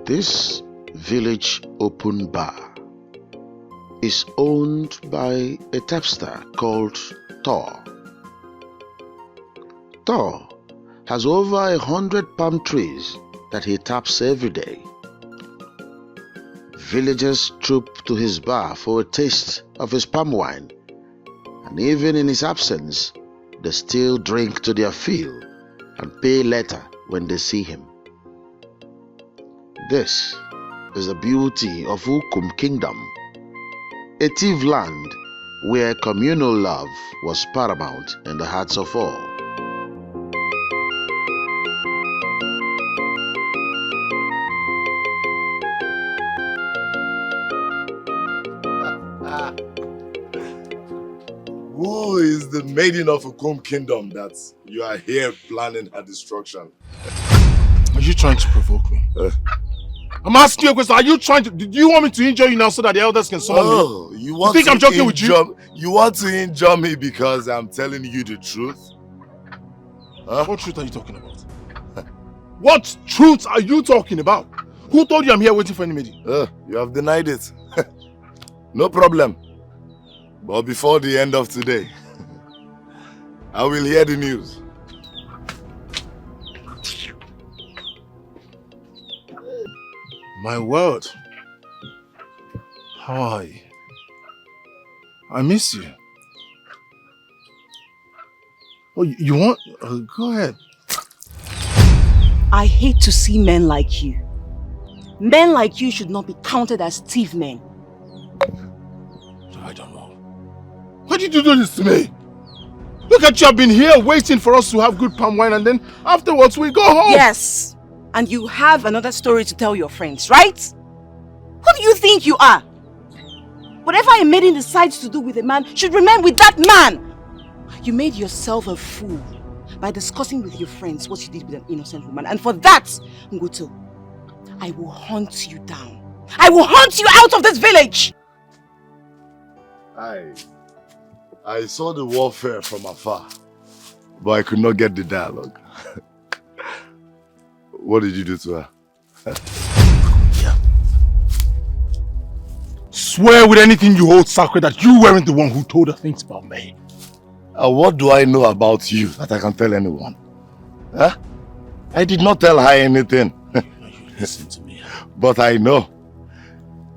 This village open bar is owned by a tapster called Thor. Thor has over 100 palm trees that he taps every day. Villagers troop to his bar for a taste of his palm wine, and even in his absence, they still drink to their fill and pay later when they see him. This is the beauty of Ukum Kingdom, a thief land where communal love was paramount in the hearts of all. Who is the maiden of Ukum Kingdom that you are here planning her destruction? Are you trying to provoke me? I'm asking you a question. Are you trying to... Do you want me to injure you now so that the elders can summon me? You think I'm joking with you? You want to injure me because I'm telling you the truth? Huh? What truth are you talking about? What truth are you talking about? Who told you I'm here waiting for anybody? You have denied it. No problem. But before the end of today, I will hear the news. My word. How are you? I miss you. Oh, you want... go ahead. I hate to see men like you. Men like you should not be counted as thief men. I don't know. Why did you do this to me? Look at you, I've been here waiting for us to have good palm wine and then afterwards we go home. Yes. And you have another story to tell your friends, right? Who do you think you are? Whatever a maiden decides to do with a man should remain with that man. You made yourself a fool by discussing with your friends what you did with an innocent woman. And for that, Ngoto, I will hunt you down. I will hunt you out of this village. I saw the warfare from afar, but I could not get the dialogue. What did you do to her? Yeah. Swear with anything you hold sacred that you weren't the one who told her things about me. What do I know about you that I can tell anyone? Huh? I did not tell her anything. You listen to me. But I know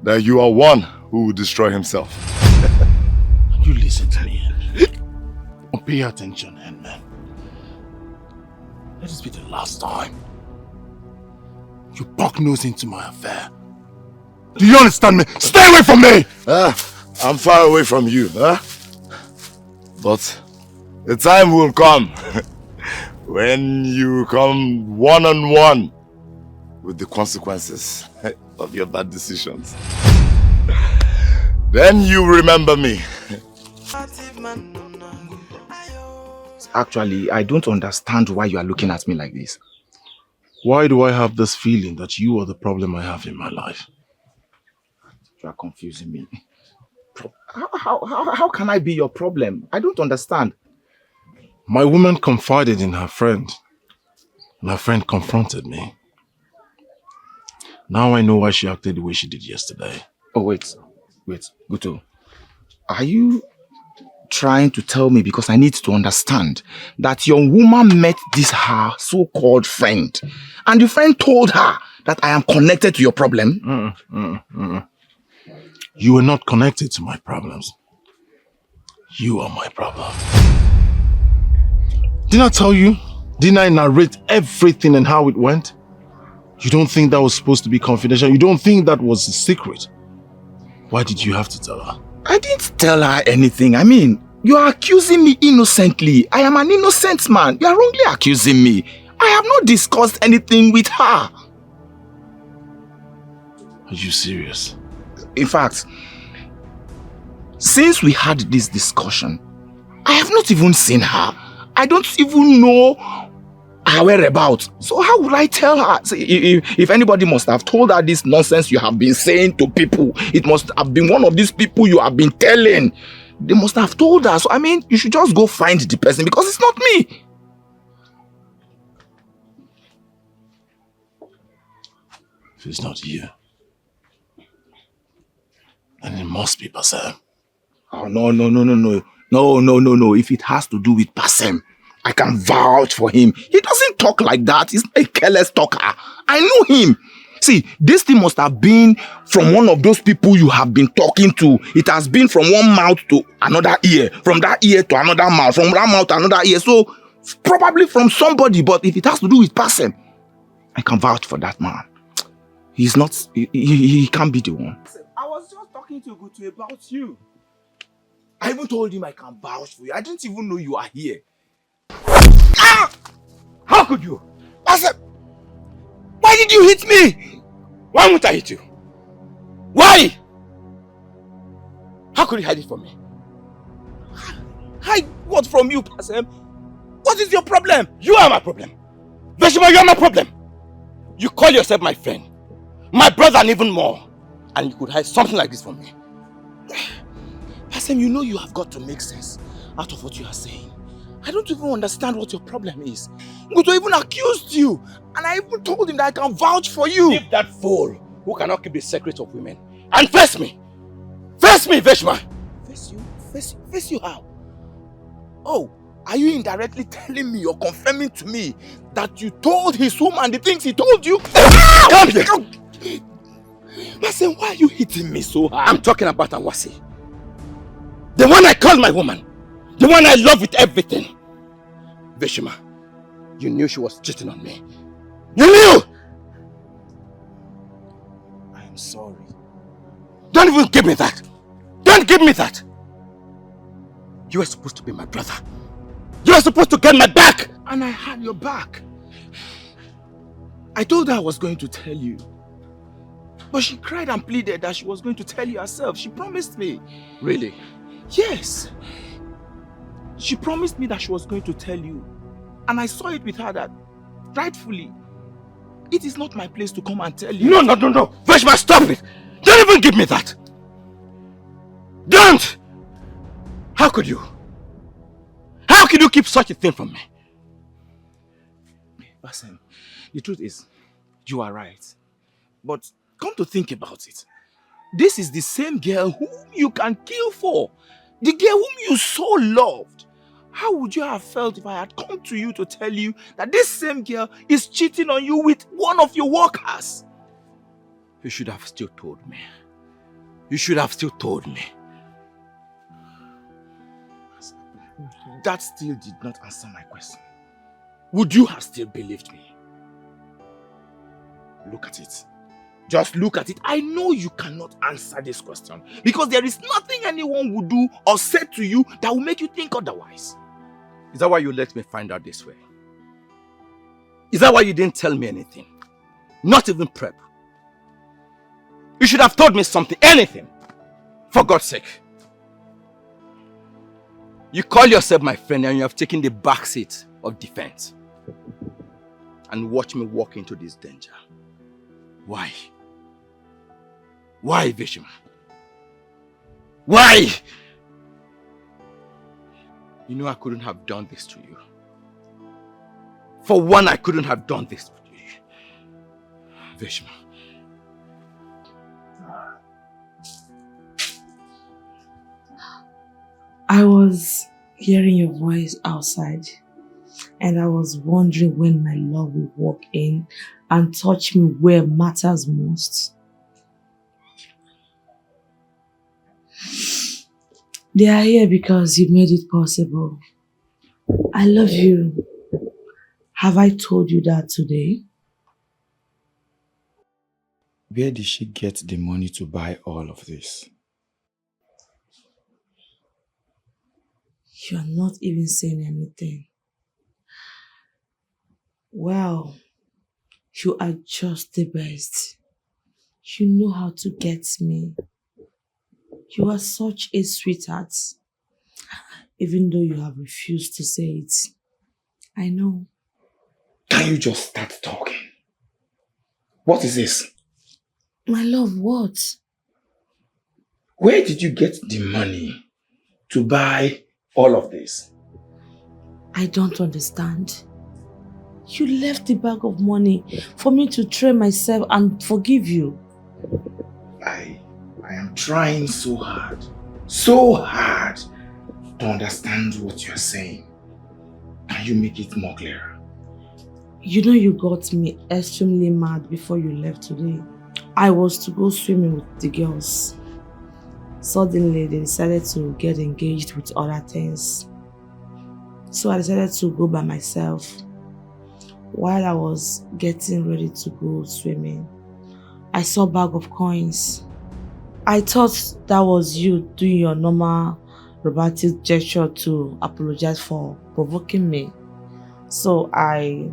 that you are one who will destroy himself. You listen to me. Pay attention, man. Let this be the last time you buck nose into my affair. Do you understand me? Stay away from me! I'm far away from you, huh? But the time will come when you come one-on-one with the consequences of your bad decisions. Then you remember me. Actually, I don't understand why you are looking at me like this. Why do I have this feeling that you are the problem I have in my life? You are confusing me. How can I be your problem? I don't understand. My woman confided in her friend, and her friend confronted me. Now I know why she acted the way she did yesterday. Oh, wait, Guto. Are you trying to tell me, because I need to understand, that your woman met this her so-called friend, and the friend told her that I am connected to your problem? You are not connected to my problems. You are my problem. Didn't I tell you? Didn't I narrate everything and how it went? You don't think that was supposed to be confidential? You don't think that was a secret? Why did you have to tell her? I didn't tell her anything. I mean, you are accusing me innocently. I am an innocent man. You are wrongly accusing me. I have not discussed anything with her. Are you serious? In fact, since we had this discussion, I have not even seen her. I don't even know her whereabouts. So how would I tell her? So if anybody must have told her this nonsense you have been saying to people, it must have been one of these people you have been telling. They must have told her. So I mean, you should just go find the person because it's not me. If it's not you, then it must be Pasem. Oh, no. If it has to do with Pasem, I can vouch for him. He doesn't talk like that. He's a careless talker. I know him. See, this thing must have been from one of those people you have been talking to. It has been from one mouth to another ear, from that ear to another mouth, from that mouth to another ear. So, probably from somebody, but if it has to do with Pasem, I can vouch for that man. He's not, he can't be the one. I was just talking to Gutu about you. I even told him I can vouch for you. I didn't even know you are here. Ah! How could you? Pasem! Why did you hit me? Why won't I hit you? Why? How could you hide it from me? Hide what from you, Pasem? What is your problem? You are my problem. Veshima, you are my problem. You call yourself my friend, my brother, and even more. And you could hide something like this from me. Pasem, you know you have got to make sense out of what you are saying. I don't even understand what your problem is. Guto even accused you, and I even told him that I can vouch for you. Leave that fool who cannot keep the secret of women and face me. Face me, Veshma. Face you? Face you how? Oh, are you indirectly telling me or confirming to me that you told his woman the things he told you? Come here. Pasem, why are you hitting me so hard? I'm talking about Awasi. The one I call my woman. The one I love with everything. Veshima, you knew she was cheating on me. You knew! I am sorry. Don't even give me that. Don't give me that. You were supposed to be my brother. You were supposed to get my back. And I had your back. I told her I was going to tell you. But she cried and pleaded that she was going to tell you herself. She promised me. Really? Yes. She promised me that she was going to tell you. And I saw it with her that, rightfully, it is not my place to come and tell you. No. Veshma, stop it. Don't even give me that. Don't! How could you? How could you keep such a thing from me? Pasem, the truth is, you are right. But come to think about it. This is the same girl whom you can kill for. The girl whom you so loved. How would you have felt if I had come to you to tell you that this same girl is cheating on you with one of your workers? You should have still told me. You should have still told me. That still did not answer my question. Would you have still believed me? Look at it. Just look at it. I know you cannot answer this question because there is nothing anyone would do or say to you that will make you think otherwise. Is that why you let me find out this way? Is that why you didn't tell me anything? Not even prep. You should have told me something, anything. For God's sake. You call yourself my friend and you have taken the back seat of defense. And watch me walk into this danger. Why? Why, Veshima? Why? You know I couldn't have done this to you. For one, I couldn't have done this to you. Veshima. I was hearing your voice outside and I was wondering when my love will walk in and touch me where matters most. They are here because you made it possible. I love you. Have I told you that today? Where did she get the money to buy all of this? You're not even saying anything. Well, you are just the best. You know how to get me. You are such a sweetheart. Even though you have refused to say it. I know. Can you just start talking? What is this? My love, what? Where did you get the money to buy all of this? I don't understand. You left the bag of money for me to train myself and forgive you. I am trying so hard to understand what you're saying. Can you make it more clear? You know you got me extremely mad before you left today. I was to go swimming with the girls. Suddenly they decided to get engaged with other things. So I decided to go by myself. While I was getting ready to go swimming, I saw a bag of coins. I thought that was you doing your normal romantic gesture to apologize for provoking me. So I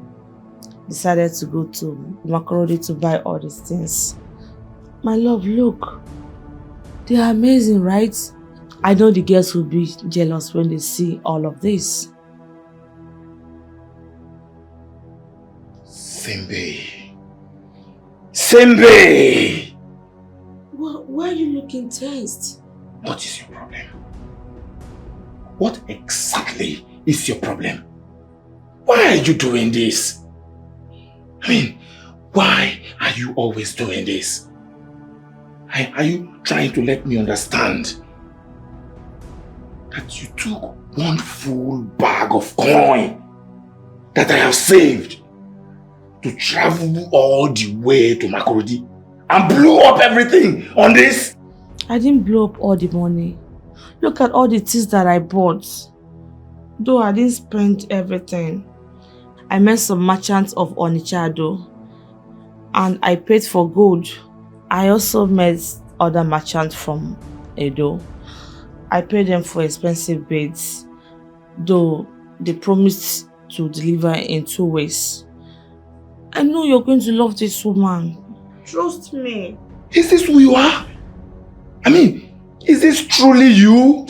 decided to go to Macaroni to buy all these things. My love, look. They are amazing, right? I know the girls will be jealous when they see all of this. Simbe! Why are you looking tensed? What is your problem? What exactly is your problem? Why are you doing this? I mean, why are you always doing this? Are you trying to let me understand that you took one full bag of coin that I have saved to travel all the way to Makurudi and blew up everything on this? I didn't blow up all the money. Look at all the things that I bought. Though I didn't spend everything. I met some merchants of Onitsha and I paid for gold. I also met other merchants from Edo. I paid them for expensive beads, though they promised to deliver in 2 ways. I know you're going to love this woman. Trust me. Is this who you are? I mean, is this truly you?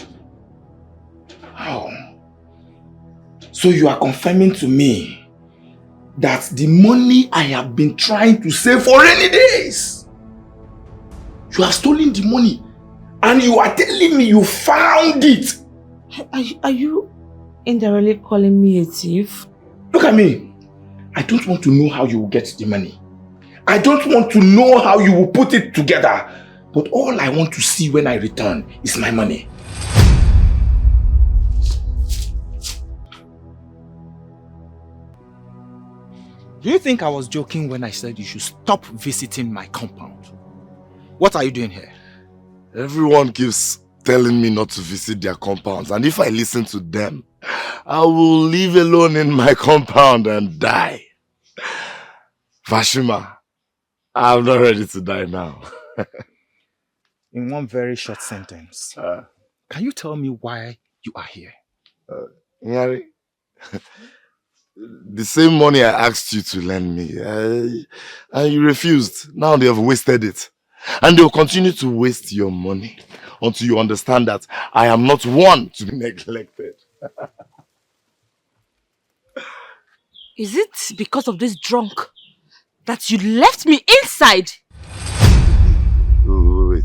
Oh. So you are confirming to me that the money I have been trying to save for rainy days, you have stolen the money and you are telling me you found it. Are you indirectly calling me a thief? Look at me. I don't want to know how you will get the money. I don't want to know how you will put it together. But all I want to see when I return is my money. Do you think I was joking when I said you should stop visiting my compound? What are you doing here? Everyone keeps telling me not to visit their compounds, and if I listen to them, I will live alone in my compound and die. Vashima, I'm not ready to die now. In one very short sentence, can you tell me why you are here? Nyari, the same money I asked you to lend me, and you refused. Now they have wasted it. And they will continue to waste your money until you understand that I am not one to be neglected. Is it because of this drunk that you left me inside? Wait.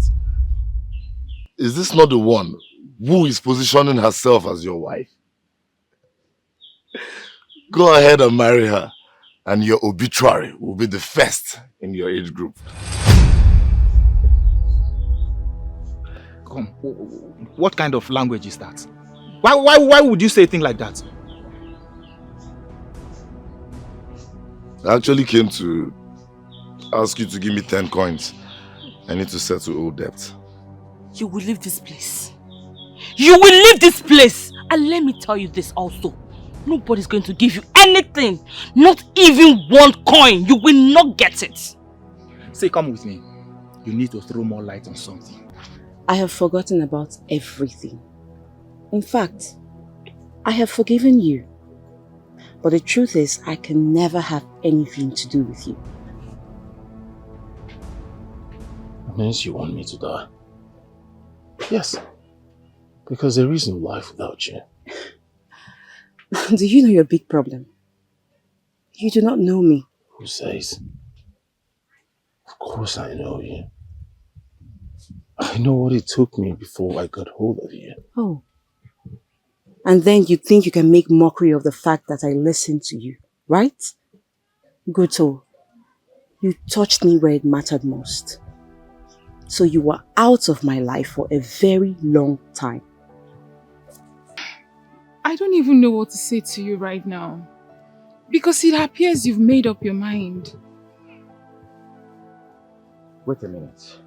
Is this not the one who is positioning herself as your wife? Go ahead and marry her, and your obituary will be the first in your age group. Come, what kind of language is that? Why would you say a thing like that? I actually came to ask you to give me 10 coins. I need to settle old debt. You will leave this place. You will leave this place! And let me tell you this also. Nobody's going to give you anything. Not even 1 coin. You will not get it. Say, come with me. You need to throw more light on something. I have forgotten about everything. In fact, I have forgiven you. But the truth is, I can never have anything to do with you. That means you want me to die? Yes. Because there is no life without you. Do you know your big problem? You do not know me. Who says? Of course I know you. I know what it took me before I got hold of you. Oh. And then you think you can make mockery of the fact that I listened to you, right? Guto, you touched me where it mattered most. So you were out of my life for a very long time. I don't even know what to say to you right now. Because it appears you've made up your mind. Wait a minute.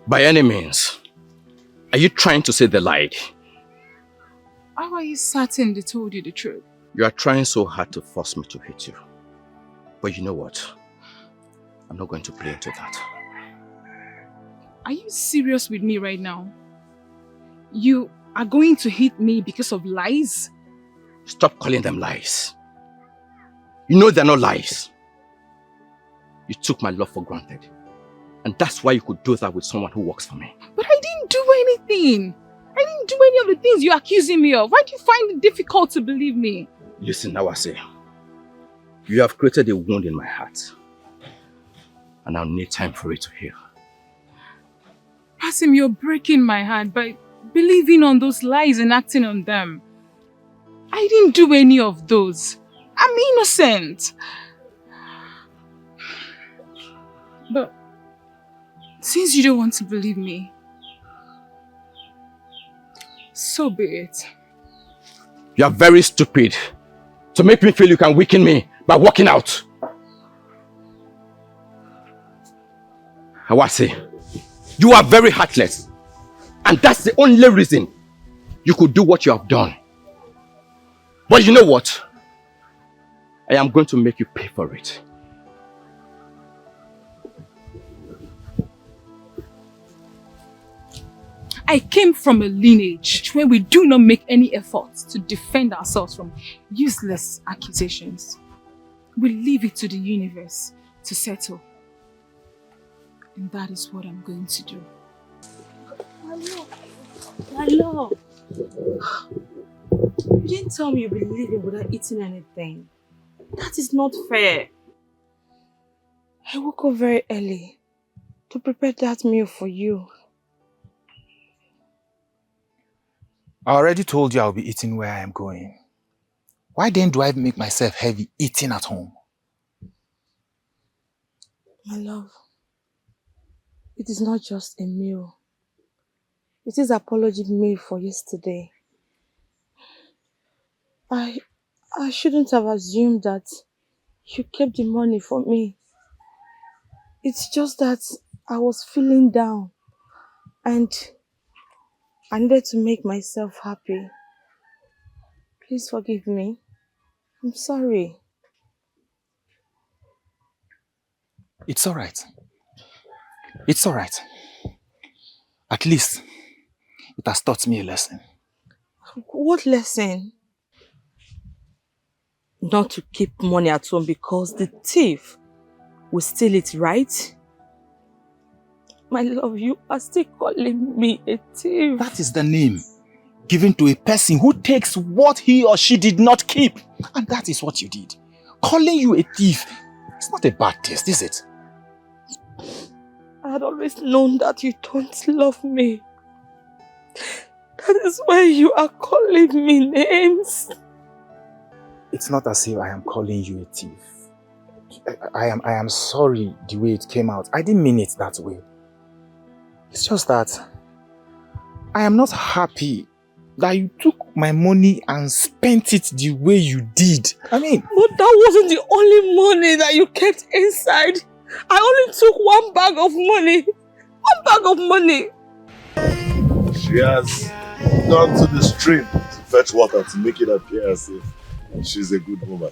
By any means, are you trying to say they lied? How are you certain they told you the truth? You are trying so hard to force me to hate you. But you know what? I'm not going to play into that. Are you serious with me right now? You are going to hit me because of lies? Stop calling them lies. You know they're not lies. You took my love for granted. And that's why you could do that with someone who works for me. But I didn't do anything. I didn't do any of the things you're accusing me of. Why do you find it difficult to believe me? Listen, Awase. You have created a wound in my heart. And I'll need time for it to heal. Pasim, you're breaking my heart by believing on those lies and acting on them. I didn't do any of those. I'm innocent. But since you don't want to believe me, so be it. You are very stupid to make me feel you can weaken me by walking out. Awase, you are very heartless. And that's the only reason you could do what you have done. But you know what? I am going to make you pay for it. I came from a lineage where we do not make any efforts to defend ourselves from useless accusations. We leave it to the universe to settle. And that is what I'm going to do. My love. You didn't tell me you'd be leaving without eating anything. That is not fair. I woke up very early to prepare that meal for you. I already told you I'll be eating where I am going. Why then do I make myself heavy eating at home? My love, it is not just a meal. It is apology meal for yesterday. I shouldn't have assumed that you kept the money for me. It's just that I was feeling down and I needed to make myself happy. Please forgive me. I'm sorry. It's alright. It's alright. At least, it has taught me a lesson. What lesson? Not to keep money at home because the thief will steal it, right? My love, you are still calling me a thief. That is the name given to a person who takes what he or she did not keep. And that is what you did. Calling you a thief, it's not a bad taste, is it? I had always known that you don't love me. That is why you are calling me names. It's not as if I am calling you a thief. I am sorry the way it came out. I didn't mean it that way. It's just that I am not happy that you took my money and spent it the way you did. I mean... But that wasn't the only money that you kept inside. I only took one bag of money. One bag of money. She has gone to the stream to fetch water to make it appear as if she's a good woman.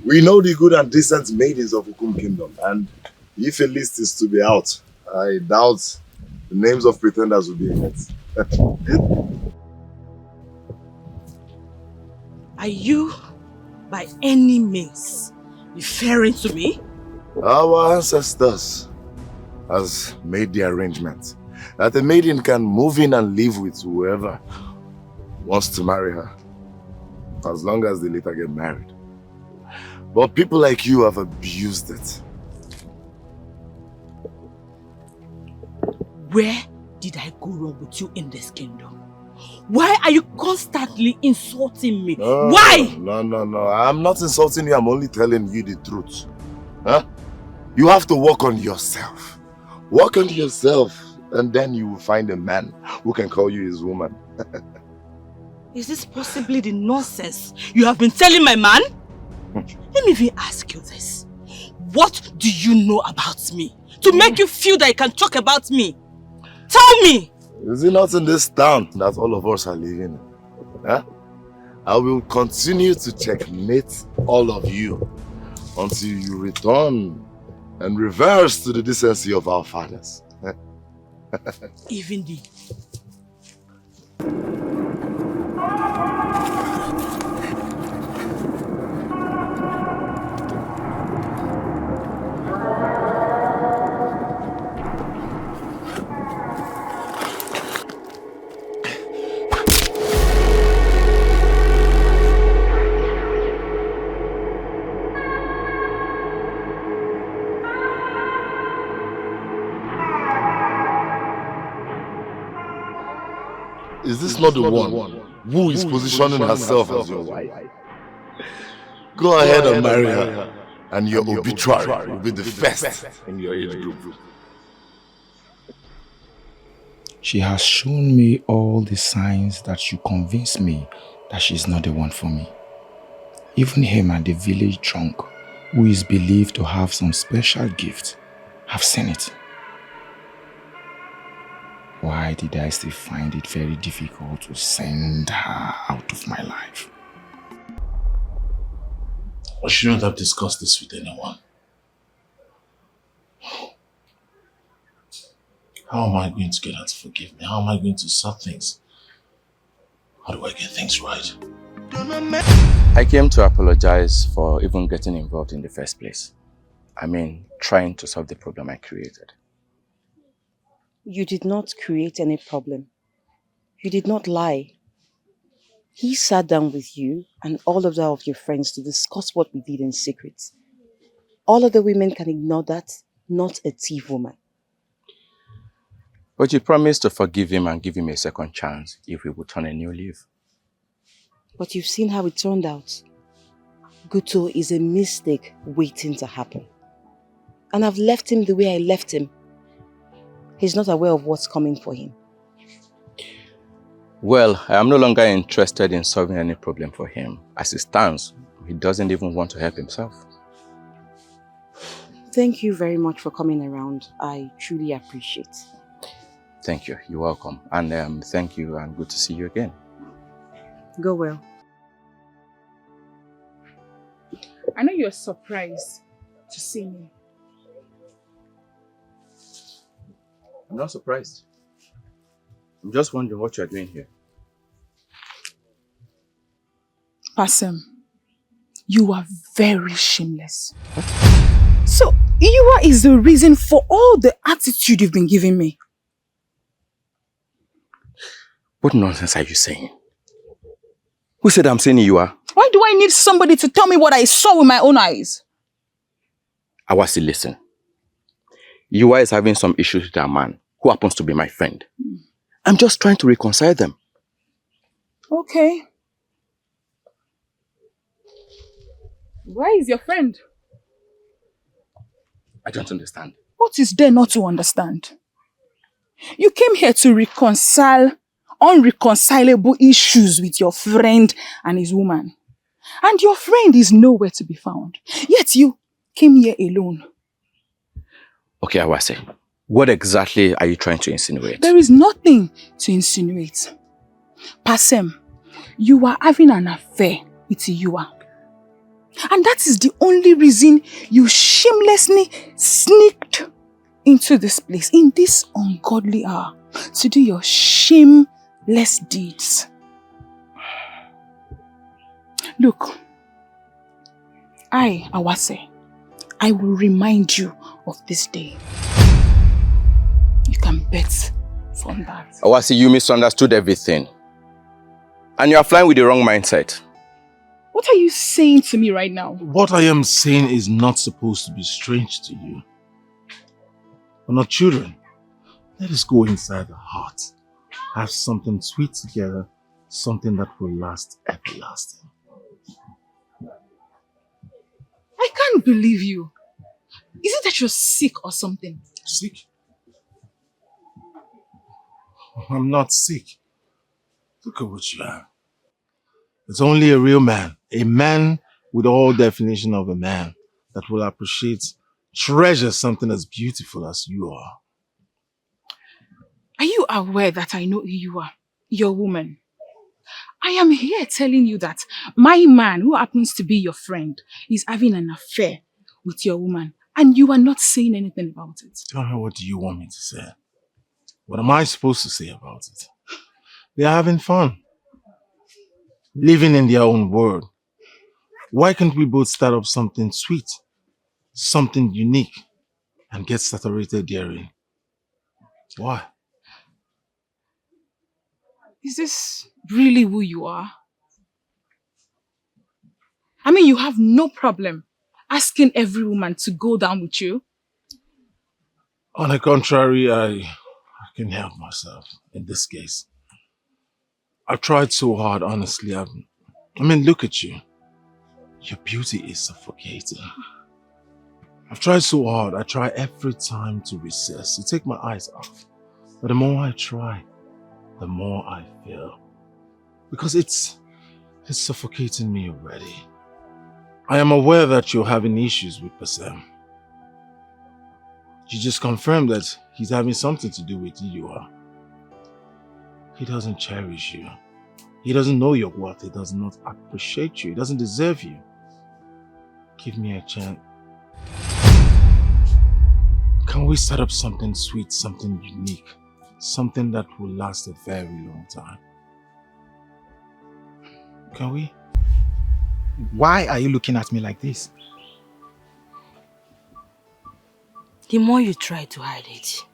We know the good and decent maidens of Ukum Kingdom, and if a list is to be out, I doubt the names of pretenders will be in it. Are you, by any means, referring to me? Our ancestors has made the arrangement that a maiden can move in and live with whoever wants to marry her, as long as they later get married. But people like you have abused it. Where did I go wrong with you in this kingdom? Why are you constantly insulting me? No, Why? No. I'm not insulting you. I'm only telling you the truth. Huh? You have to work on yourself. Work on yourself, and then you will find a man who can call you his woman. Is this possibly the nonsense you have been telling my man? Let me even ask you this. What do you know about me to make you feel that you can talk about me? Tell me! Is it not in this town that all of us are living in? Huh? I will continue to checkmate all of you until you return and reverse to the decency of our fathers. Even the... Is this not the one who is positioning herself as your wife? Go ahead and marry her, and your obituary will be the first in your age group. She has shown me all the signs that should convince me that she's not the one for me. Even him and the village drunk, who is believed to have some special gift, have seen it. Why did I still find it very difficult to send her out of my life? I shouldn't have discussed this with anyone. How am I going to get her to forgive me? How am I going to sort things? How do I get things right? I came to apologize for even getting involved in the first place. I mean, trying to solve the problem I created. You did not create any problem. You did not lie. He sat down with you and all of your friends to discuss what we did in secret. All other women can ignore that, not a thief woman. But you promised to forgive him and give him a second chance if he would turn a new leaf. But you've seen how it turned out. Guto is a mistake waiting to happen. And I've left him the way I left him. He's not aware of what's coming for him. Well, I am no longer interested in solving any problem for him. As it stands, he doesn't even want to help himself. Thank you very much for coming around. I truly appreciate it. Thank you. You're welcome. And thank you and good to see you again. Go well. I know you're surprised to see me. I'm not surprised. I'm just wondering what you're doing here. Pasem, you are very shameless. So, Iwa is the reason for all the attitude you've been giving me. What nonsense are you saying? Who said I'm saying Iwa? Why do I need somebody to tell me what I saw with my own eyes? Awasi, listen. Iwa is having some issues with a man who happens to be my friend. I'm just trying to reconcile them. Okay. Where is your friend? I don't understand. What is there not to understand? You came here to reconcile unreconcilable issues with your friend and his woman. And your friend is nowhere to be found. Yet you came here alone. Okay, Awase. What exactly are you trying to insinuate? There is nothing to insinuate. Pasem, you are having an affair with Iwa. And that is the only reason you shamelessly sneaked into this place in this ungodly hour to do your shameless deeds. Look, I, Awase, I will remind you of this day. You can bet from that. Awase, you misunderstood everything. And you are flying with the wrong mindset. What are you saying to me right now? What I am saying is not supposed to be strange to you. We're not children. Let us go inside the heart have something sweet together, something that will last everlasting. I can't believe you. Is it that you're sick or something? Sick? I'm not sick. Look at what you have. It's only a real man. A man with all definition of a man that will appreciate, treasure something as beautiful as you are. Are you aware that I know who you are? You're a woman. I am here telling you that my man, who happens to be your friend, is having an affair with your woman, and you are not saying anything about it. Tell her, what do you want me to say? What am I supposed to say about it? They are having fun. Living in their own world. Why can't we both start up something sweet, something unique, and get saturated therein? Why? Is this really who you are? I mean, you have no problem asking every woman to go down with you. On the contrary, I can help myself in this case. I've tried so hard, honestly. I mean, look at you. Your beauty is suffocating. I've tried so hard. I try every time to resist, to take my eyes off. But the more I try, the more I feel. Because it's suffocating me already. I am aware that you're having issues with Basem. You just confirmed that he's having something to do with you are. He doesn't cherish you. He doesn't know your worth. He does not appreciate you. He doesn't deserve you. Give me a chance. Can we start up something sweet, something unique? Something that will last a very long time. Can we? Why are you looking at me like this? The more you try to hide it,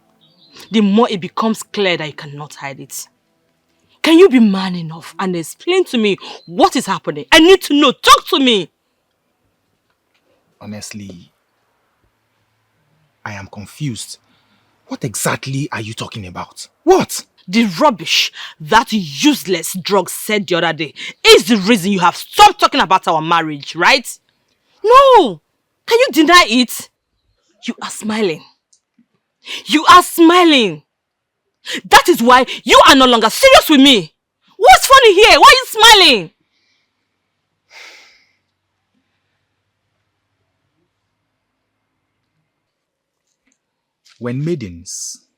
the more it becomes clear that you cannot hide it. Can you be man enough and explain to me what is happening? I need to know. Talk to me. Honestly, I am confused. What exactly are you talking about? What? The rubbish that useless drug said the other day is the reason you have stopped talking about our marriage, right? No! Can you deny it? You are smiling. You are smiling. That is why you are no longer serious with me. What's funny here? Why are you smiling? When maidens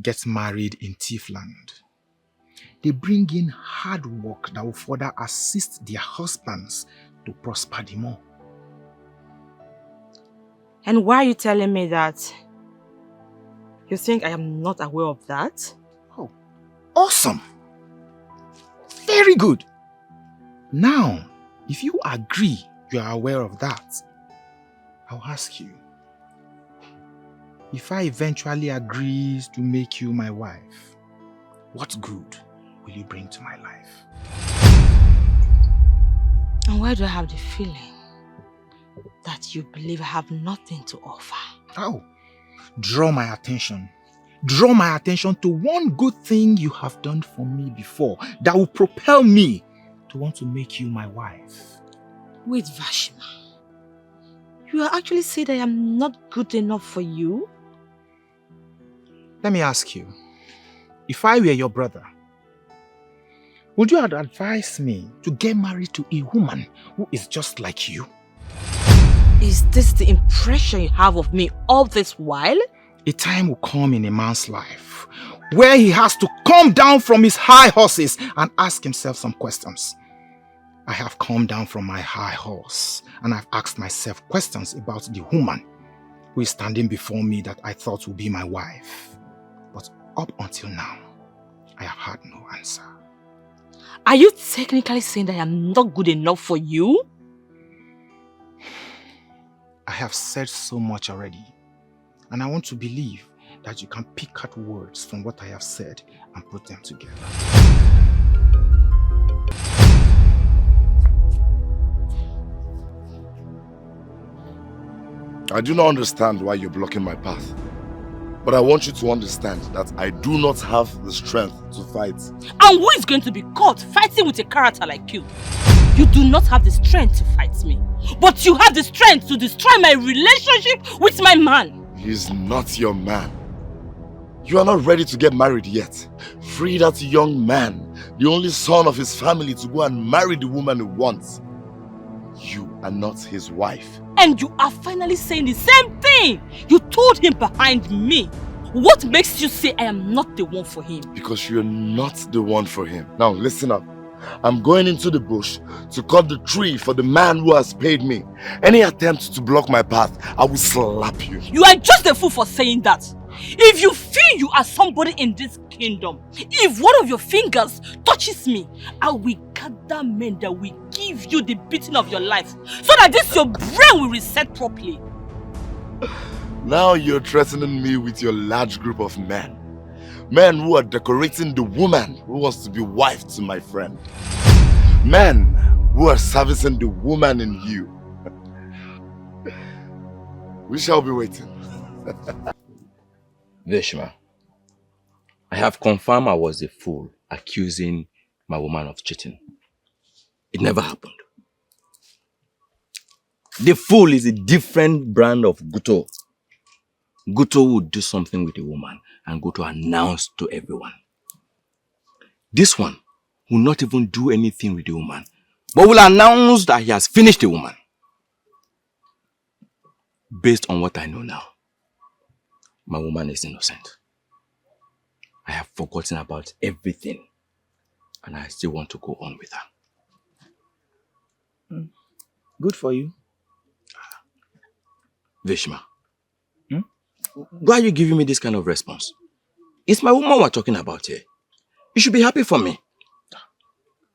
get married in Tiefland, they bring in hard work that will further assist their husbands to prosper the more. And why are you telling me that? You think I am not aware of that? Oh, awesome! Very good! Now, if you agree you are aware of that, I'll ask you, if I eventually agree to make you my wife, what good will you bring to my life? And why do I have the feeling that you believe I have nothing to offer? Oh, draw my attention. Draw my attention to one good thing you have done for me before that will propel me to want to make you my wife. Wait, Vashima. You are actually saying that I am not good enough for you? Let me ask you, if I were your brother, would you advise me to get married to a woman who is just like you? Is this the impression you have of me all this while? A time will come in a man's life where he has to come down from his high horses and ask himself some questions. I have come down from my high horse and I've asked myself questions about the woman who is standing before me that I thought would be my wife. But up until now, I have had no answer. Are you technically saying that I am not good enough for you? I have said so much already, and I want to believe that you can pick out words from what I have said and put them together. I do not understand why you're blocking my path. But I want you to understand that I do not have the strength to fight. And who is going to be caught fighting with a character like you? You do not have the strength to fight me, but you have the strength to destroy my relationship with my man. He's not your man. You are not ready to get married yet. Free that young man, the only son of his family, to go and marry the woman he wants. You are not his wife. And you are finally saying the same thing you told him behind me. What makes you say I am not the one for him? Because you're not the one for him. Now listen up. I'm going into the bush to cut the tree for the man who has paid me. Any attempt to block my path, I will slap you. You are just a fool for saying that. If you feel you are somebody in this kingdom, if one of your fingers touches me, I will gather men that will give you the beating of your life so that this your brain will reset properly. Now you're threatening me with your large group of men. Men who are decorating the woman who wants to be wife to my friend. Men who are servicing the woman in you. We shall be waiting. Vishma, I have confirmed I was a fool accusing my woman of cheating. It never happened. The fool is a different brand of Guto. Guto would do something with a woman and go to announce to everyone. This one will not even do anything with the woman, but will announce that he has finished the woman. Based on what I know now, my woman is innocent. I have forgotten about everything and I still want to go on with her. Good for you. Vishma, why are you giving me this kind of response? It's my woman we're talking about here. You should be happy for me.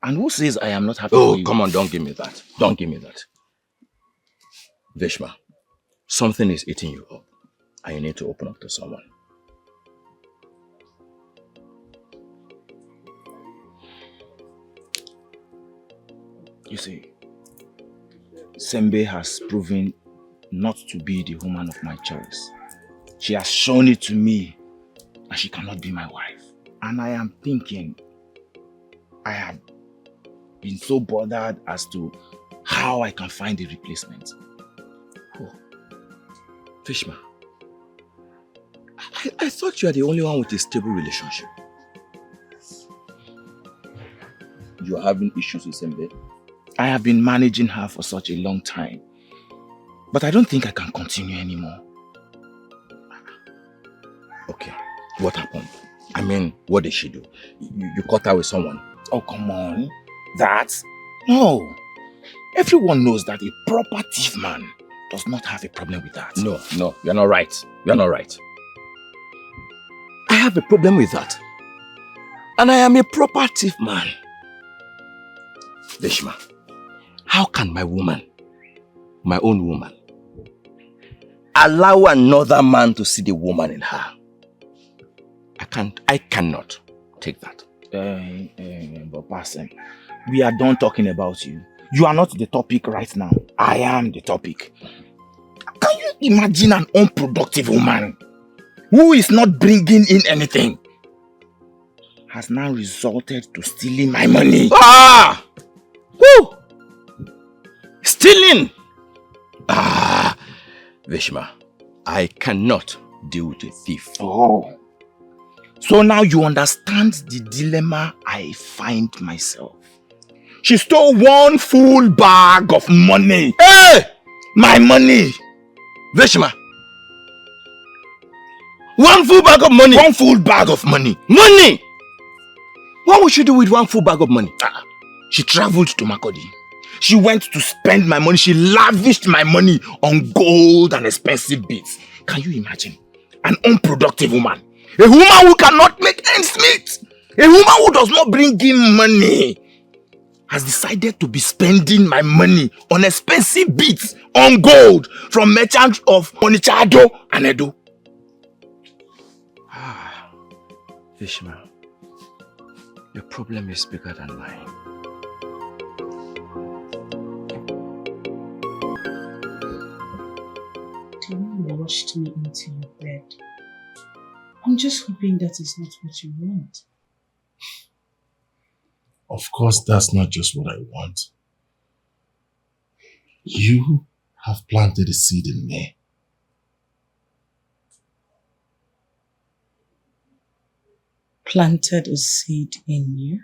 And who says I am not happy for you? Oh, come on, don't give me that. Don't give me that. Vishma, something is eating you up and you need to open up to someone. You see, Sembe has proven not to be the woman of my choice. She has shown it to me that she cannot be my wife. And I am thinking, I have been so bothered as to how I can find a replacement. Oh, Vishma, I thought you are the only one with a stable relationship. You are having issues with Sembe? I have been managing her for such a long time. But I don't think I can continue anymore. Okay, what happened? I mean, what did she do? You caught her with someone? Oh, come on. That? No. Everyone knows that a proper thief man does not have a problem with that. No, you're not right. You're not right. I have a problem with that. And I am a proper thief man. Vishma, how can my woman, my own woman, allow another man to see the woman in her? I cannot take that. But Pastor, we are done talking about you. You are not the topic right now. I am the topic. Can you imagine an unproductive woman who is not bringing in anything has now resulted to stealing my money? Ah! Woo! Stealing! Ah! Vishma, I cannot deal with a thief. Oh. So now you understand the dilemma I find myself. She stole one full bag of money. Hey! My money! Vishma! One full bag of money! One full bag of money! Money! What would she do with one full bag of money? She traveled to Makodi. She went to spend my money. She lavished my money on gold and expensive beads. Can you imagine? An unproductive woman. A woman who cannot make ends meet. A woman who does not bring in money has decided to be spending my money on expensive beads, on gold, from merchants of Onichado and Edo. Vishma, your problem is bigger than mine. The way you rushed me into your bed I'm just hoping that is not what you want. Of course, that's not just what I want. You have planted a seed in me. Planted a seed in you?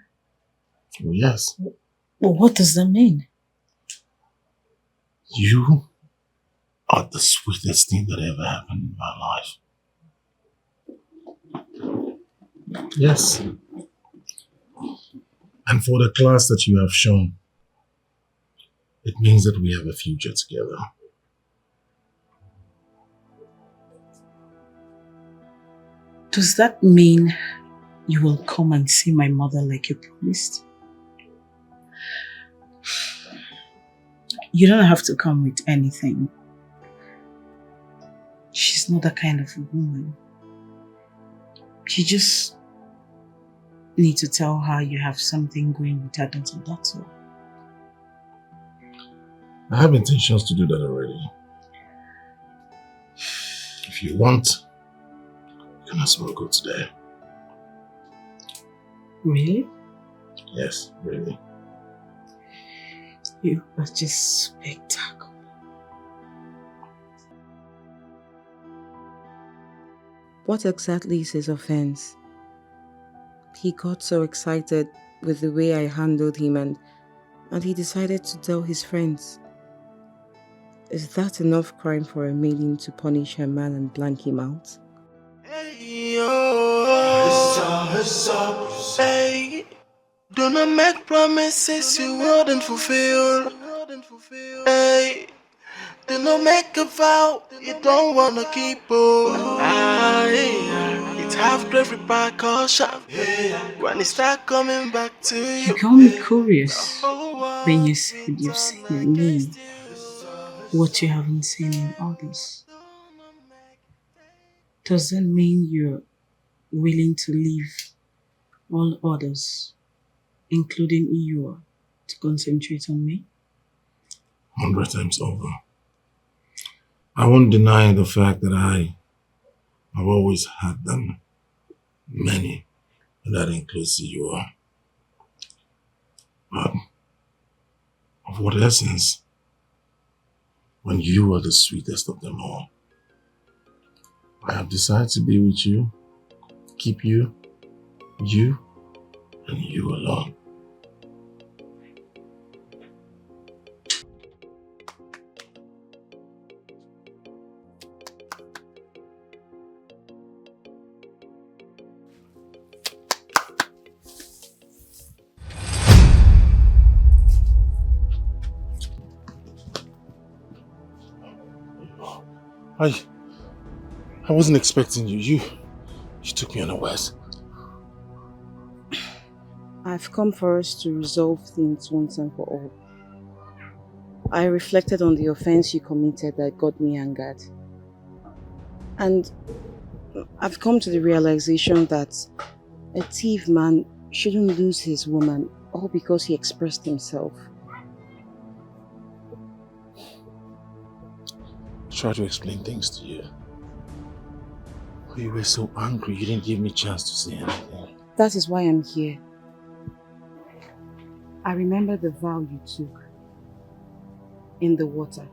Oh, yes. Well, what does that mean? You are the sweetest thing that ever happened in my life. Yes. And for the class that you have shown, it means that we have a future together. Does that mean you will come and see my mother like you promised? You don't have to come with anything. She's not that kind of a woman. You just need to tell her you have something going with her daughter, that's all. I have intentions to do that already. If you want, you can as well go today. Really? Yes, really. You are just spectacular. What exactly is his offense? He got so excited with the way I handled him and he decided to tell his friends. Is that enough crime for a maiden to punish her man and blank him out? Hey, hey, do not make promises you wouldn't fulfill. Hey, do not make a vow you don't wanna keep. It have great repercussion when it start coming back to you. You got me curious when you said you've seen in me what you haven't seen in others. Does that mean you're willing to leave all others, including Eeyore, to concentrate on me? 100 times over. I won't deny the fact that I've always had them. Many. And that includes Eeyore. But of what essence when you are the sweetest of them all? I have decided to be with you, keep you, and you alone. I wasn't expecting you. You took me unawares. I've come for us to resolve things once and for all. I reflected on the offense you committed that got me angered. And I've come to the realization that a thief man shouldn't lose his woman all because he expressed himself. I tried to explain things to you. But you were so angry you didn't give me a chance to say anything. That is why I'm here. I remember the vow you took in the water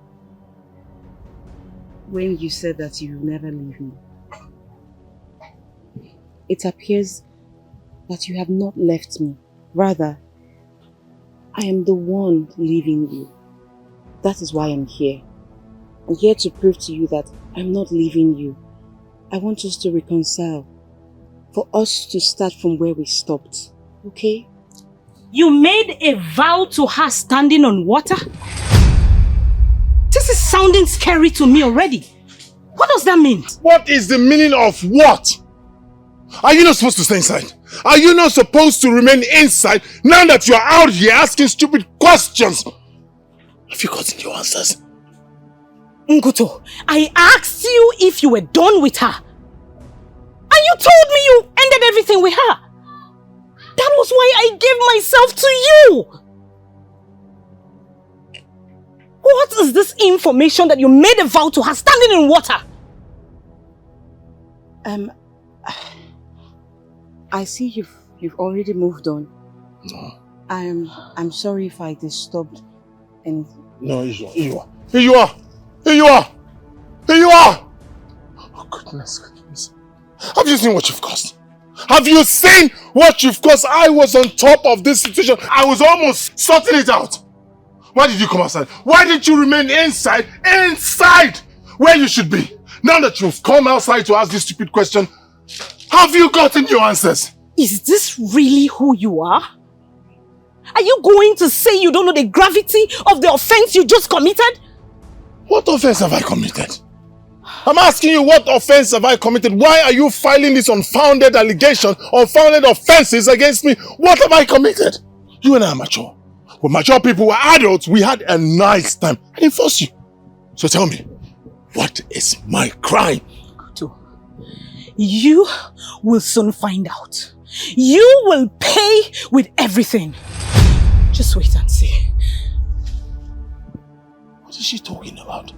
when you said that you will never leave me. It appears that you have not left me. Rather, I am the one leaving you. That is why I'm here. I'm here to prove to you that I'm not leaving you. I want us to reconcile. For us to start from where we stopped. Okay? You made a vow to her standing on water? This is sounding scary to me already. What does that mean? What is the meaning of what? Are you not supposed to stay inside? Are you not supposed to remain inside now that you are out here asking stupid questions? Have you gotten your answers? Nguto, I asked you if you were done with her. And you told me you ended everything with her. That was why I gave myself to you. What is this information that you made a vow to her standing in water? I see you've already moved on. No. I'm sorry if I disturbed anything. No, here you are. Here you are! Here you are! Here you are! Oh, goodness. Have you seen what you've caused? Have you seen what you've caused? I was on top of this situation. I was almost sorting it out. Why did you come outside? Why did you remain inside? Inside! Where you should be. Now that you've come outside to ask this stupid question, have you gotten your answers? Is this really who you are? Are you going to say you don't know the gravity of the offense you just committed? What offense have I committed? I'm asking you, what offense have I committed? Why are you filing this unfounded allegation, unfounded offenses against me? What have I committed? You and I are mature. We're mature people, we're adults, we had a nice time. I didn't force you. So tell me, what is my crime? Kuto, you will soon find out. You will pay with everything. Just wait and see. What is she talking about?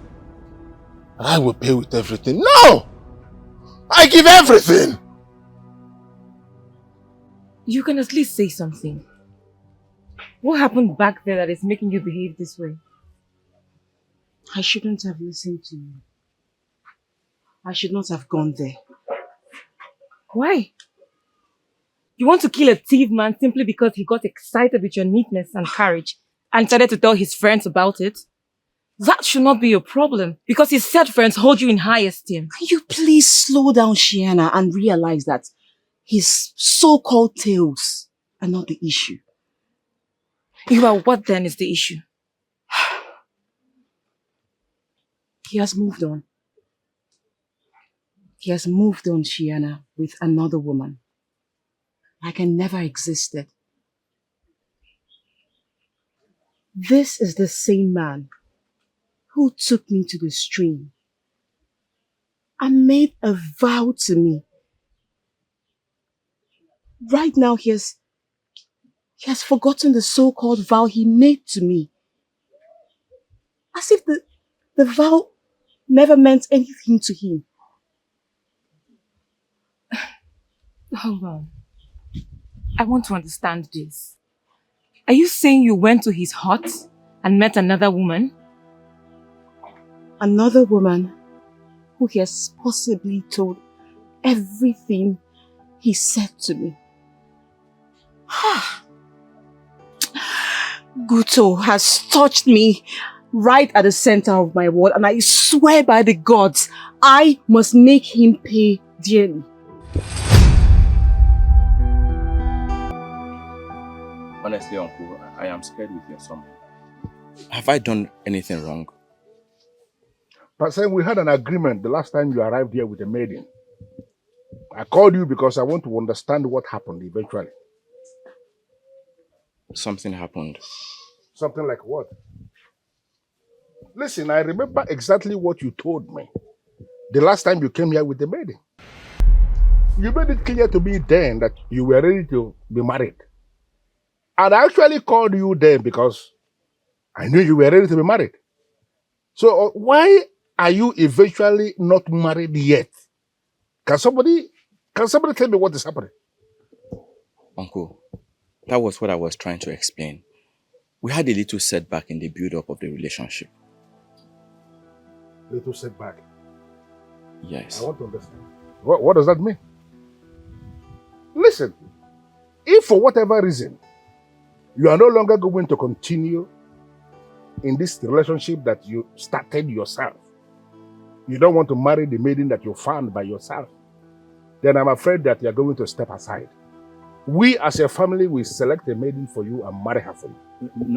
I will pay with everything. No! I give everything! You can at least say something. What happened back there that is making you behave this way? I shouldn't have listened to you. I should not have gone there. Why? You want to kill a thief man simply because he got excited with your neatness and courage and decided to tell his friends about it? That should not be your problem because his said friends hold you in high esteem. Can you please slow down, Shiana, and realize that his so-called tales are not the issue? You are what then is the issue? He has moved on. He has moved on, Shiana, with another woman. Like I never existed. This is the same man who took me to the stream and made a vow to me. Right now he has forgotten the so-called vow he made to me. As if the vow never meant anything to him. Hold on. I want to understand this. Are you saying you went to his hut and met another woman? Another woman who he has possibly told everything he said to me. Guto has touched me right at the center of my world, and I swear by the gods, I must make him pay dearly. Honestly, Uncle, I am scared with your son. Have I done anything wrong? But saying we had an agreement the last time you arrived here with the maiden. I called you because I want to understand what happened eventually. Something happened. Something like what? Listen, I remember exactly what you told me the last time you came here with the maiden. You made it clear to me then that you were ready to be married. And I actually called you then because I knew you were ready to be married. So why are you eventually not married yet? Can somebody tell me what is happening? Uncle, that was what I was trying to explain. We had a little setback in the build-up of the relationship. Little setback? Yes. I want to understand. What does that mean? Listen, if for whatever reason you are no longer going to continue in this relationship that you started yourself, you don't want to marry the maiden that you found by yourself, then I'm afraid that you're going to step aside. We as a family will select a maiden for you and marry her for you.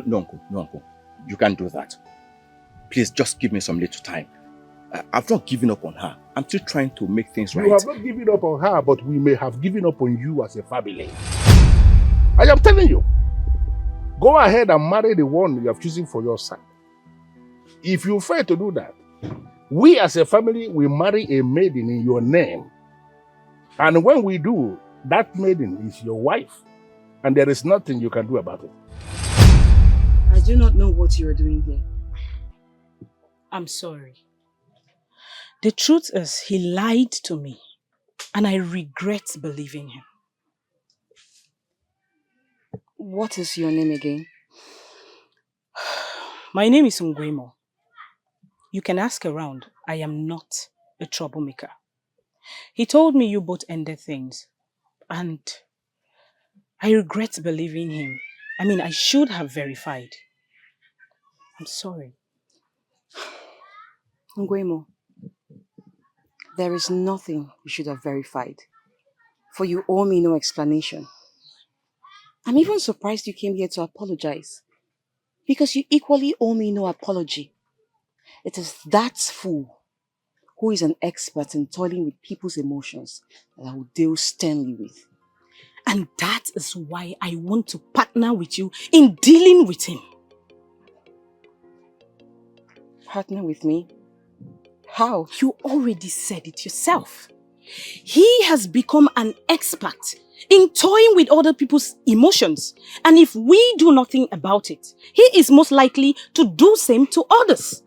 No, Uncle. You can't do that. Please, just give me some little time. I've not given up on her. I'm still trying to make things right. You have not given up on her, but we may have given up on you as a family. I am telling you, go ahead and marry the one you are choosing for your son. If you fail to do that, we as a family will marry a maiden in your name. And when we do, that maiden is your wife. And there is nothing you can do about it. I do not know what you are doing here. I'm sorry. The truth is, he lied to me. And I regret believing him. What is your name again? My name is Ngwemo. You can ask around. I am not a troublemaker. He told me you both ended things. And I regret believing him. I mean, I should have verified. I'm sorry. Ngwemo, there is nothing you should have verified. For you owe me no explanation. I'm even surprised you came here to apologize. Because you equally owe me no apology. It is that fool who is an expert in toiling with people's emotions that I will deal sternly with. And that is why I want to partner with you in dealing with him. Partner with me? How? You already said it yourself. He has become an expert in toying with other people's emotions. And if we do nothing about it, he is most likely to do same to others.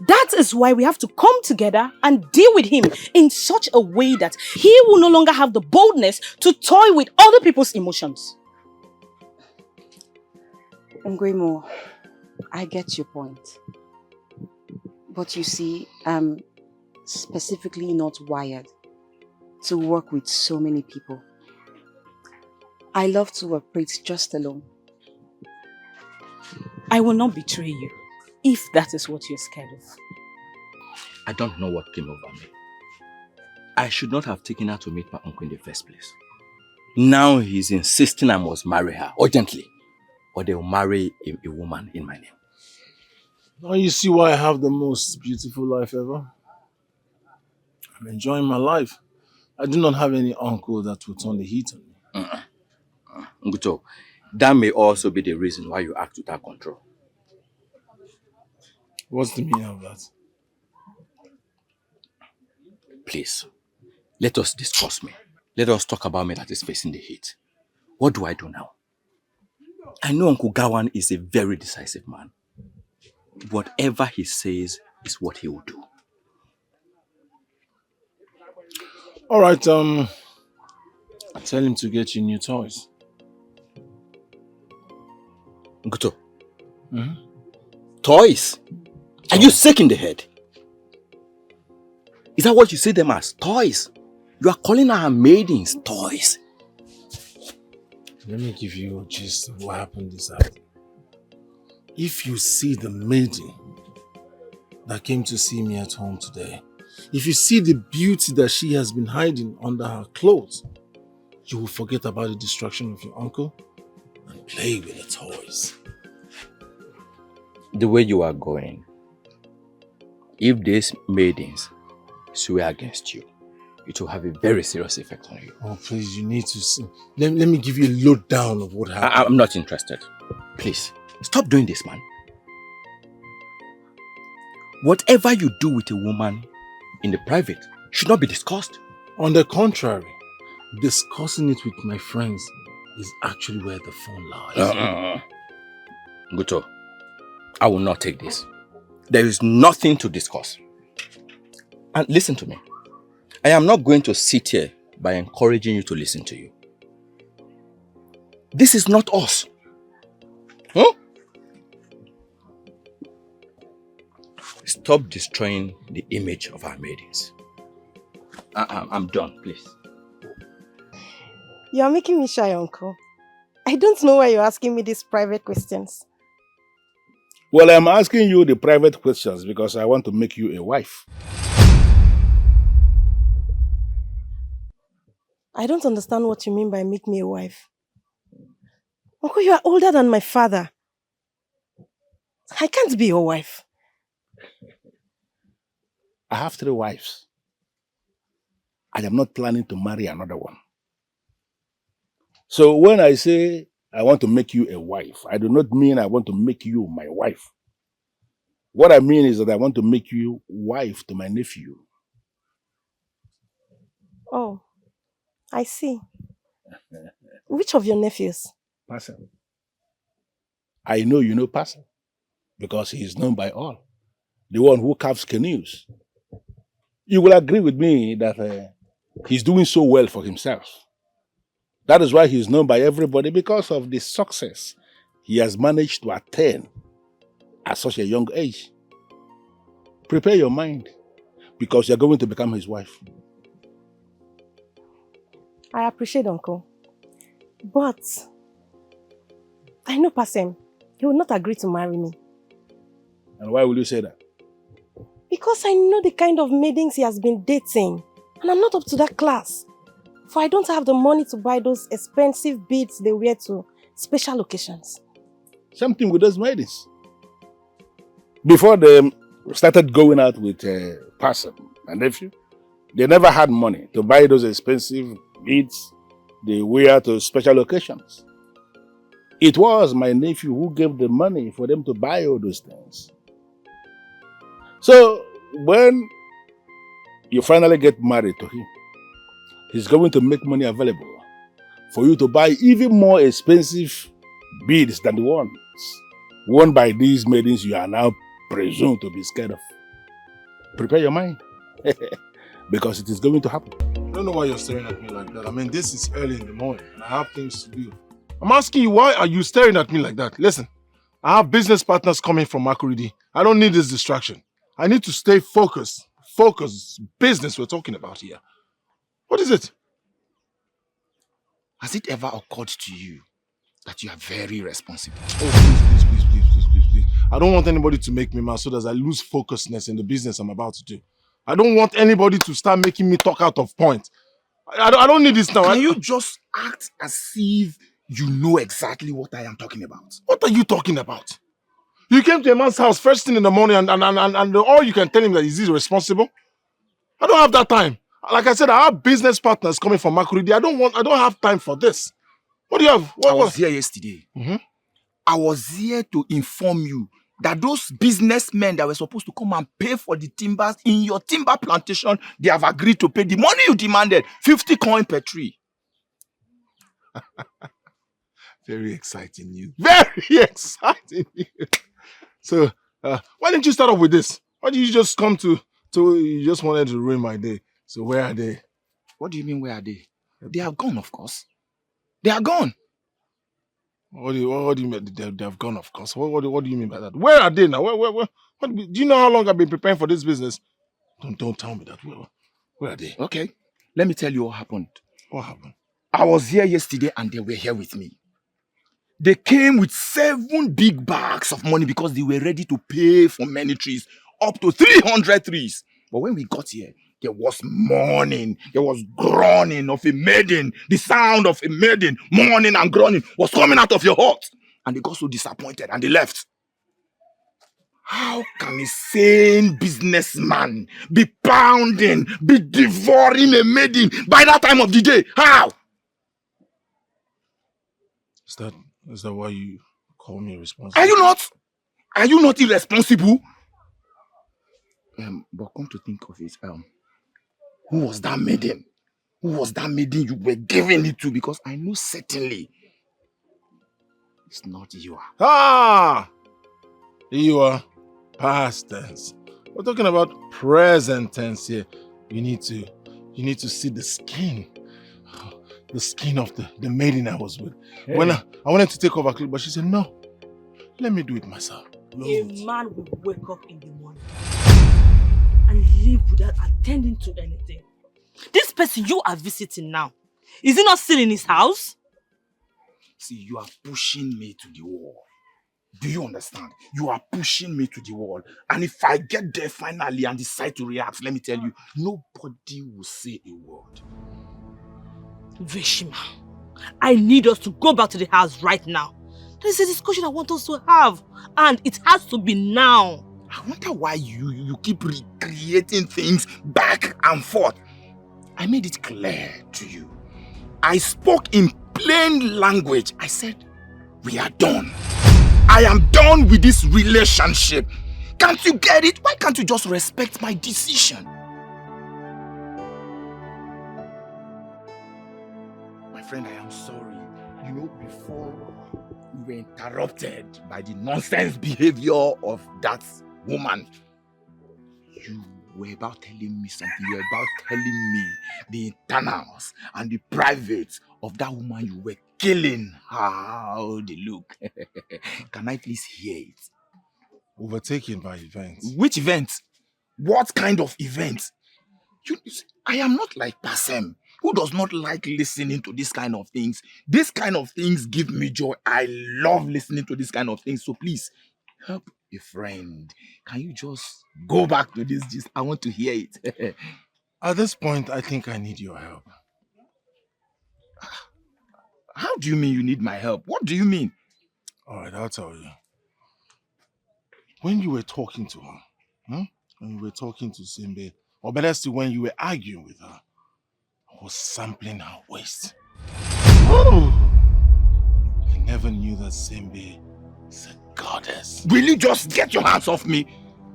That is why we have to come together and deal with him in such a way that he will no longer have the boldness to toy with other people's emotions. Ngwemo, I get your point. But you see, I'm specifically not wired to work with so many people. I love to operate just alone. I will not betray you, if that is what you're scared of. I don't know what came over me. I should not have taken her to meet my uncle in the first place. Now he's insisting I must marry her urgently, or they will marry a woman in my name. Now you see why I have the most beautiful life ever. I'm enjoying my life. I do not have any uncle that will turn the heat on me. Nguto, that may also be the reason why you act without control. What's the meaning of that? Please, let us discuss me. Let us talk about me that is facing the heat. What do I do now? I know Uncle Gawan is a very decisive man. Whatever he says is what he will do. All right, I tell him to get you new toys. Nguto. Toys? Are you sick in the head? Is that what you see them as? Toys? You are calling our maidens toys? Let me give you a gist of what happened this afternoon. If you see the maiden that came to see me at home today, if you see the beauty that she has been hiding under her clothes, you will forget about the destruction of your uncle and play with the toys. The way you are going, if these maidens swear against you, it will have a very serious effect on you. Oh, please, you need to see. Let me give you a lowdown of what happened. I'm not interested. Please, stop doing this, man. Whatever you do with a woman in the private should not be discussed. On the contrary, discussing it with my friends is actually where the fun lies. Guto, I will not take this. There is nothing to discuss. And listen to me. I am not going to sit here by encouraging you to listen to you. This is not us. Huh? Stop destroying the image of our maidens. I'm done, please. You're making me shy, Uncle. I don't know why you're asking me these private questions. Well, I'm asking you the private questions because I want to make you a wife. I don't understand what you mean by make me a wife. Uncle, you are older than my father. I can't be your wife. I have 3 wives. I am not planning to marry another one. So when I say I want to make you a wife, I do not mean I want to make you my wife. What I mean is that I want to make you wife to my nephew. Oh, I see. Which of your nephews? Pastor. I know you know Pastor because he is known by all. The one who carves canoes. You will agree with me that He's doing so well for himself. That is why he's known by everybody, because of the success he has managed to attain at such a young age. Prepare your mind, because you're going to become his wife. I appreciate Uncle. But I know Pasem, he will not agree to marry me. And why will you say that? Because I know the kind of maidens he has been dating. And I'm not up to that class. For I don't have the money to buy those expensive beads they wear to special occasions. Something with those maidens. Before they started going out with Pasem, my nephew, they never had money to buy those expensive beads they wear to special occasions. It was my nephew who gave the money for them to buy all those things. So, when you finally get married to him, he's going to make money available for you to buy even more expensive beads than the ones worn by these maidens you are now presumed to be scared of. Prepare your mind, because it is going to happen. I don't know why you're staring at me like that. I mean, this is early in the morning and I have things to do. I'm asking you, why are you staring at me like that? Listen, I have business partners coming from Makuridi. I don't need this distraction. I need to stay focused. Focus, business we're talking about here. What is it? Has it ever occurred to you that you are very responsible? Oh, please. I don't want anybody to make me mad so that I lose focusness in the business I'm about to do. I don't want anybody to start making me talk out of point. I don't need this now. Can you just act as if you know exactly what I am talking about? What are you talking about? You came to a man's house first thing in the morning and all you can tell him that he's irresponsible? I don't have that time. Like I said, I have business partners coming from Makuridi. I don't have time for this. What do you have? I was here yesterday. I was here to inform you that those businessmen that were supposed to come and pay for the timbers in your timber plantation, they have agreed to pay the money you demanded, 50 coin per tree. Very exciting news. Very exciting news. So, why didn't you start off with this? Why did you just come to you just wanted to ruin my day? So where are they? What do you mean, where are they? They are gone, of course. They are gone. What do you mean they have gone, of course? What do you mean by that? Where are they now? Do you know how long I've been preparing for this business? Don't tell me that. Where are they? Okay, let me tell you what happened. What happened? I was here yesterday and they were here with me. They came with 7 big bags of money because they were ready to pay for many trees, up to 300 trees. But when we got here, there was mourning, there was groaning of a maiden. The sound of a maiden mourning and groaning was coming out of your heart. And they got so disappointed and they left. How can a sane businessman be pounding, be devouring a maiden by that time of the day? How? Is that why you call me irresponsible? Are you not? Are you not irresponsible? But come to think of it, who was that maiden? Who was that maiden you were giving it to? Because I know certainly it's not you. You are past tense. We're talking about present tense here. You need to see the skin. The skin of the maiden I was with. Hey. When I wanted to take over, but she said, no, let me do it myself. A man will wake up in the morning and leave without attending to anything. This person you are visiting now, is he not still in his house? See, you are pushing me to the wall. Do you understand? You are pushing me to the wall. And if I get there finally and decide to react, let me tell you, nobody will say a word. Veshima, I need us to go back to the house right now. There is a discussion I want us to have, and it has to be now. I wonder why you keep recreating things back and forth. I made it clear to you. I spoke in plain language. I said, we are done. I am done with this relationship. Can't you get it? Why can't you just respect my decision? My friend, I am sorry. You know, before we were interrupted by the nonsense behavior of that woman, you were about telling me something. You were about telling me the internals and the privates of that woman you were killing. How they look. Can I please hear it? Overtaken by events. Which event? What kind of event? I am not like Pasem, who does not like listening to this kind of things. This kind of things give me joy. I love listening to this kind of things. So please, help a friend. Can you just go back to this gist? I want to hear it. At this point, I think I need your help. How do you mean you need my help? What do you mean? Alright, I'll tell you. When you were talking to her, when you were talking to Simbe, or better still, when you were arguing with her, I was sampling her waist. I never knew that Simbe is a goddess. Will you just get your hands off me?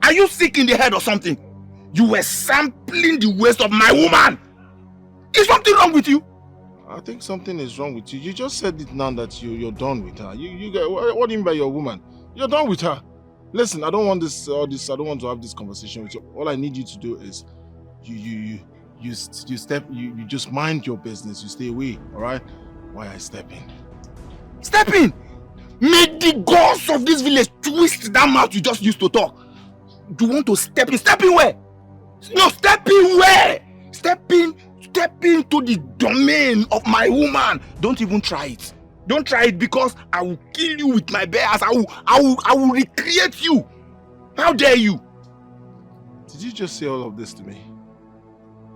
Are you sick in the head or something? You were sampling the waist of my woman. Is something wrong with you? I think something is wrong with you. You just said it now that you're done with her. What do you mean by your woman? You're done with her. Listen, I don't want I don't want to have this conversation with you. All I need you to do is you just mind your business. You stay away, all right? While I step in. Step in? Make the gods of this village twist that mouth you just used to talk. You want to step in? Step in where? No, step in where? Step into the domain of my woman. Don't even try it. Don't try it, because I will kill you with my bare hands. I will recreate you. How dare you? Did you just say all of this to me?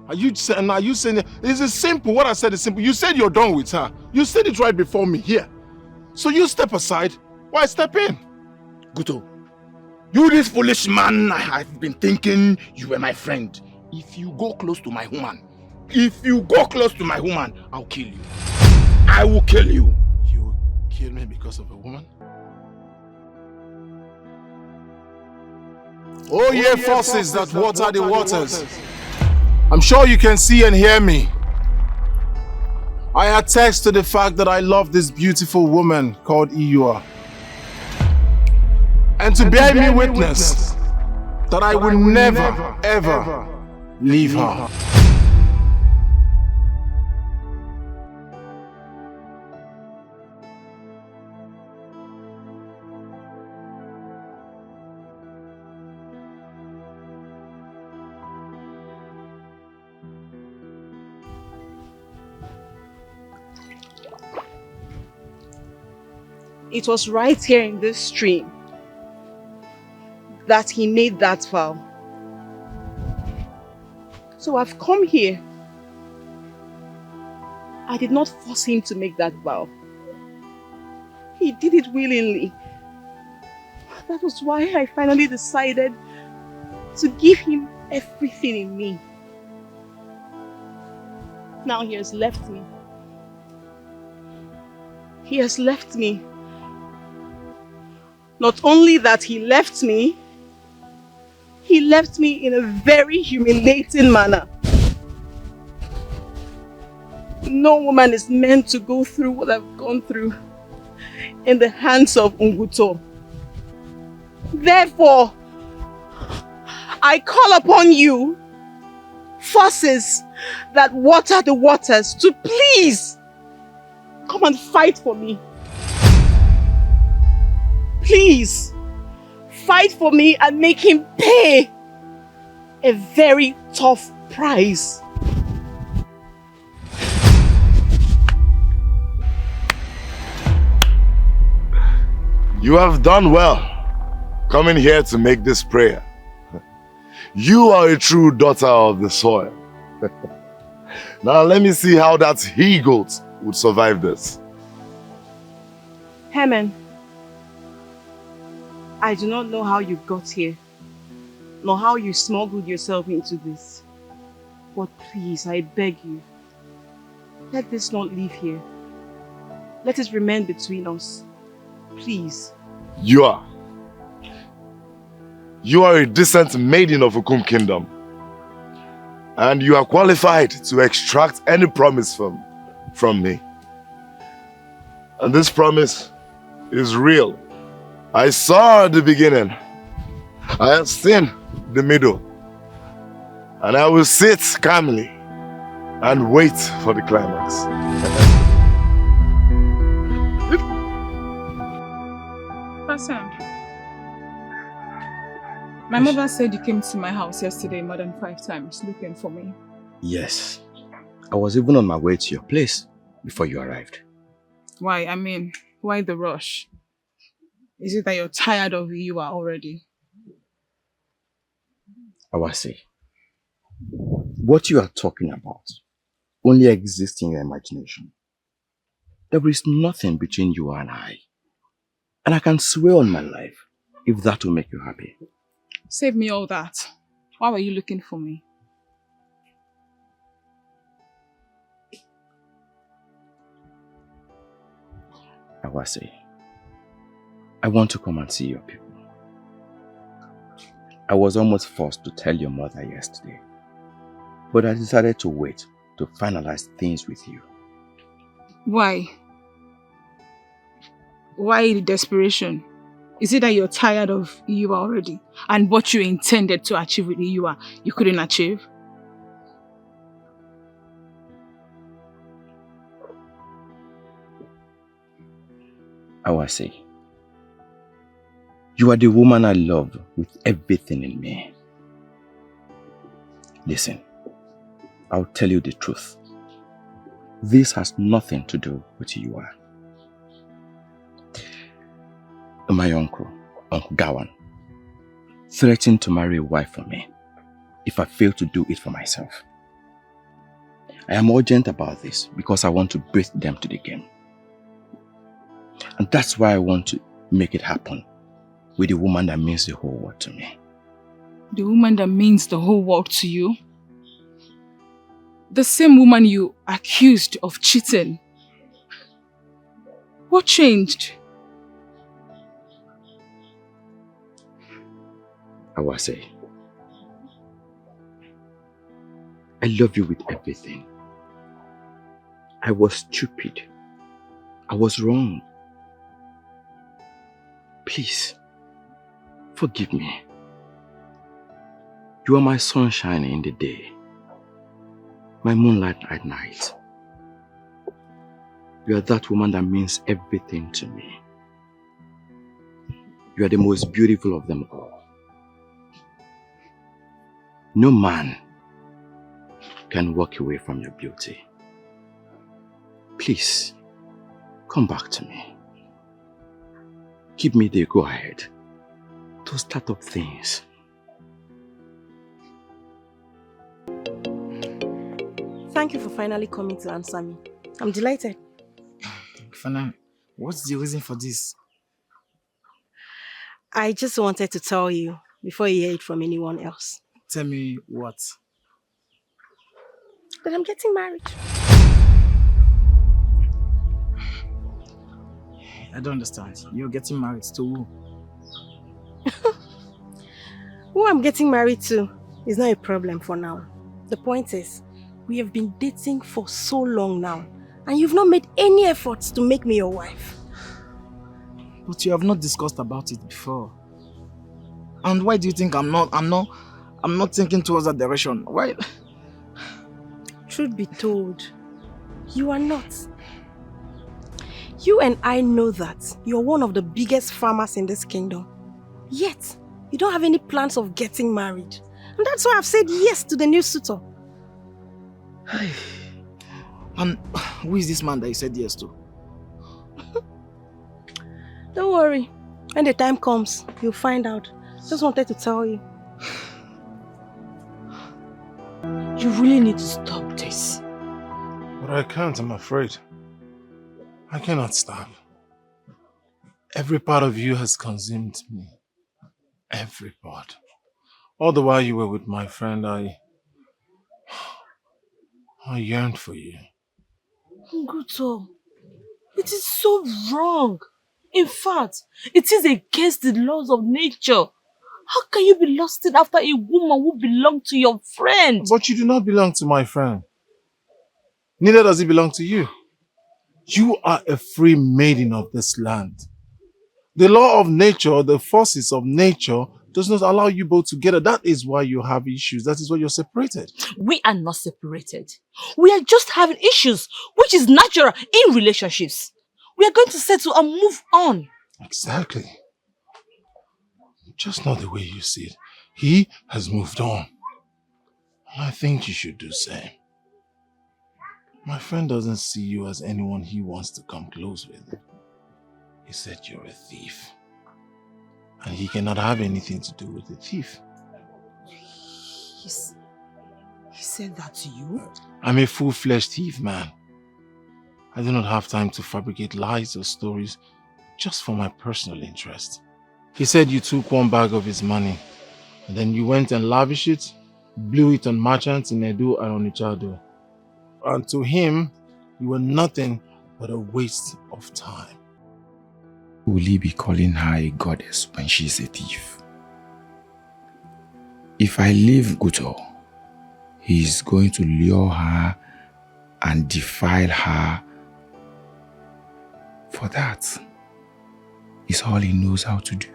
Are you saying it's simple? What I said is simple. You said you're done with her. You said it right before me here. So you step aside. Why step in? Guto, you this foolish man, I have been thinking you were my friend. If you go close to my woman, I'll kill you. I will kill you. You will kill me because of a woman? Oh, ye forces that water the waters. I'm sure you can see and hear me. I attest to the fact that I love this beautiful woman called Iyua. And to bear me witness that I will never, ever leave her. It was right here in this stream that he made that vow. So I've come here. I did not force him to make that vow. He did it willingly. That was why I finally decided to give him everything in me. Now he has left me. He has left me. Not only that he left me in a very humiliating manner. No woman is meant to go through what I've gone through in the hands of Nguto. Therefore, I call upon you, forces that water the waters, to please come and fight for me. Please, fight for me and make him pay a very tough price. You have done well coming here to make this prayer. You are a true daughter of the soil. Now let me see how that he-goat would survive this. Herman, I do not know how you got here, nor how you smuggled yourself into this. But please, I beg you, let this not leave here. Let it remain between us. Please. You are a decent maiden of Ukum Kingdom. And you are qualified to extract any promise from me. And this promise is real. I saw the beginning. I have seen the middle. And I will sit calmly and wait for the climax. Pastor, my mother said you came to my house yesterday more than 5 times looking for me. Yes. I was even on my way to your place before you arrived. Why? I mean, why the rush? Is it that you're tired of who you are already? Awase, what you are talking about only exists in your imagination. There is nothing between you and I. And I can swear on my life if that will make you happy. Save me all that. Why were you looking for me? Awase, I want to come and see your people. I was almost forced to tell your mother yesterday, but I decided to wait to finalize things with you. Why? Why the desperation? Is it that you're tired of Iwa already? And what you intended to achieve with Iwa, you couldn't achieve? Awase, you are the woman I love with everything in me. Listen, I'll tell you the truth. This has nothing to do with you. My uncle, Uncle Gawan, threatened to marry a wife for me if I fail to do it for myself. I am urgent about this because I want to beat them to the game. And that's why I want to make it happen with the woman that means the whole world to me. The woman that means the whole world to you? The same woman you accused of cheating. What changed? Awase, I love you with everything. I was stupid. I was wrong. Please, forgive me. You are my sunshine in the day, my moonlight at night. You are that woman that means everything to me. You are the most beautiful of them all. No man can walk away from your beauty. Please, come back to me. Give me the go-ahead to start up things. Thank you for finally coming to answer me. I'm delighted. Fana, what's the reason for this? I just wanted to tell you before you hear it from anyone else. Tell me what? That I'm getting married. I don't understand. You're getting married to who? Who I'm getting married to is not a problem for now. The point is, we have been dating for so long now, and you've not made any efforts to make me your wife. But you have not discussed about it before. And why do you think I'm not thinking towards that direction? Why? Truth be told, you are not. You and I know that you're one of the biggest farmers in this kingdom. Yet, you don't have any plans of getting married. And that's why I've said yes to the new suitor. And who is this man that you said yes to? Don't worry. When the time comes, you'll find out. Just wanted to tell you. You really need to stop this. But I can't, I'm afraid. I cannot stop. Every part of you has consumed me. Every part. All the while you were with my friend, I yearned for you. Nguto, it is so wrong. In fact, it is against the laws of nature. How can you be lusting after a woman who belongs to your friend? But you do not belong to my friend. Neither does he belong to you. You are a free maiden of this land. The law of nature, the forces of nature does not allow you both together. That is why you have issues. That is why you're separated. We are not separated. We are just having issues, which is natural in relationships. We are going to settle and move on. Exactly. Just not the way you see it. He has moved on. I think you should do the same. My friend doesn't see you as anyone he wants to come close with. He said you're a thief. And he cannot have anything to do with a thief. He said that to you? I'm a full-fledged thief, man. I do not have time to fabricate lies or stories just for my personal interest. He said you took one bag of his money and then you went and lavished it, blew it on merchants in Edo and Onitsha. And to him, you were nothing but a waste of time. Will he be calling her a goddess when she's a thief? If I leave Guto, he is going to lure her and defile her. For that is all he knows how to do.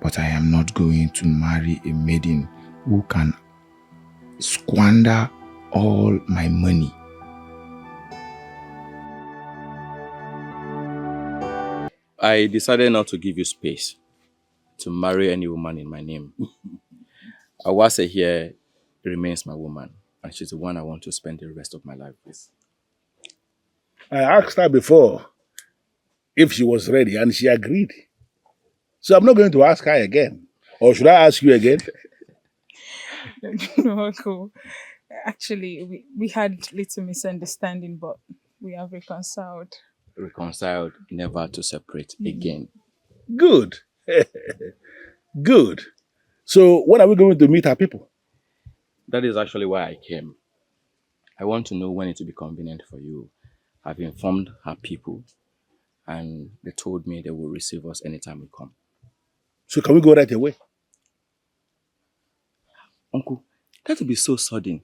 But I am not going to marry a maiden who can squander all my money. I decided not to give you space to marry any woman in my name. Awase here remains my woman, and she's the one I want to spend the rest of my life with. I asked her before if she was ready, and she agreed. So I'm not going to ask her again. Or should I ask you again? No, Uncle. Actually, we had little misunderstanding, but we have reconciled. Reconciled, never to separate again. Good. Good. So when are we going to meet our people? That is actually why I came. I want to know when it will be convenient for you. I've informed her people, and they told me they will receive us anytime we come. So can we go right away? Uncle, that will be so sudden.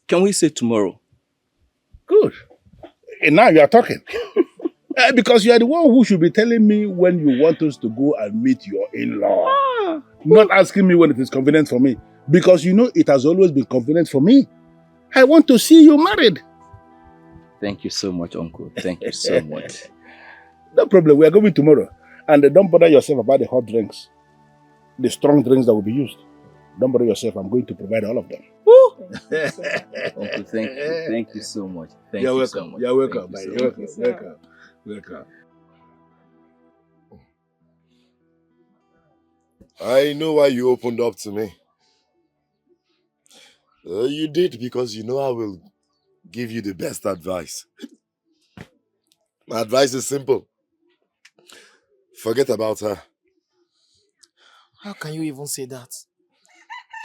Can we say tomorrow? Good. And now you are talking. Because you are the one who should be telling me when you want us to go and meet your in-law. Not asking me when it is convenient for me. Because you know it has always been convenient for me. I want to see you married. Thank you so much, Uncle. Thank you so much. No problem. We are going tomorrow. And don't bother yourself about the hot drinks. The strong drinks that will be used. Don't bother yourself. I'm going to provide all of them. Uncle, thank you. Thank you so much. Thank You're you welcome. so much. You're welcome. Thank you You're so welcome. much. Welcome. Welcome. I know why you opened up to me. You did because you know I will give you the best advice. My advice is simple. Forget about her. How can you even say that?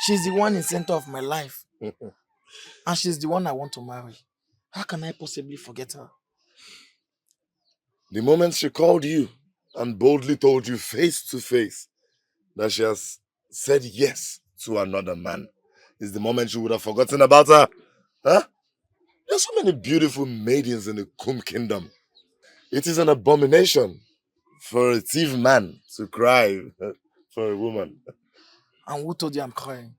She's the one in the center of my life. And she's the one I want to marry. How can I possibly forget her? The moment she called you and boldly told you face to face that she has said yes to another man is the moment you would have forgotten about her. Huh? There's so many beautiful maidens in the Kum kingdom. It is an abomination for a thief man to cry for a woman. And who told you I'm crying?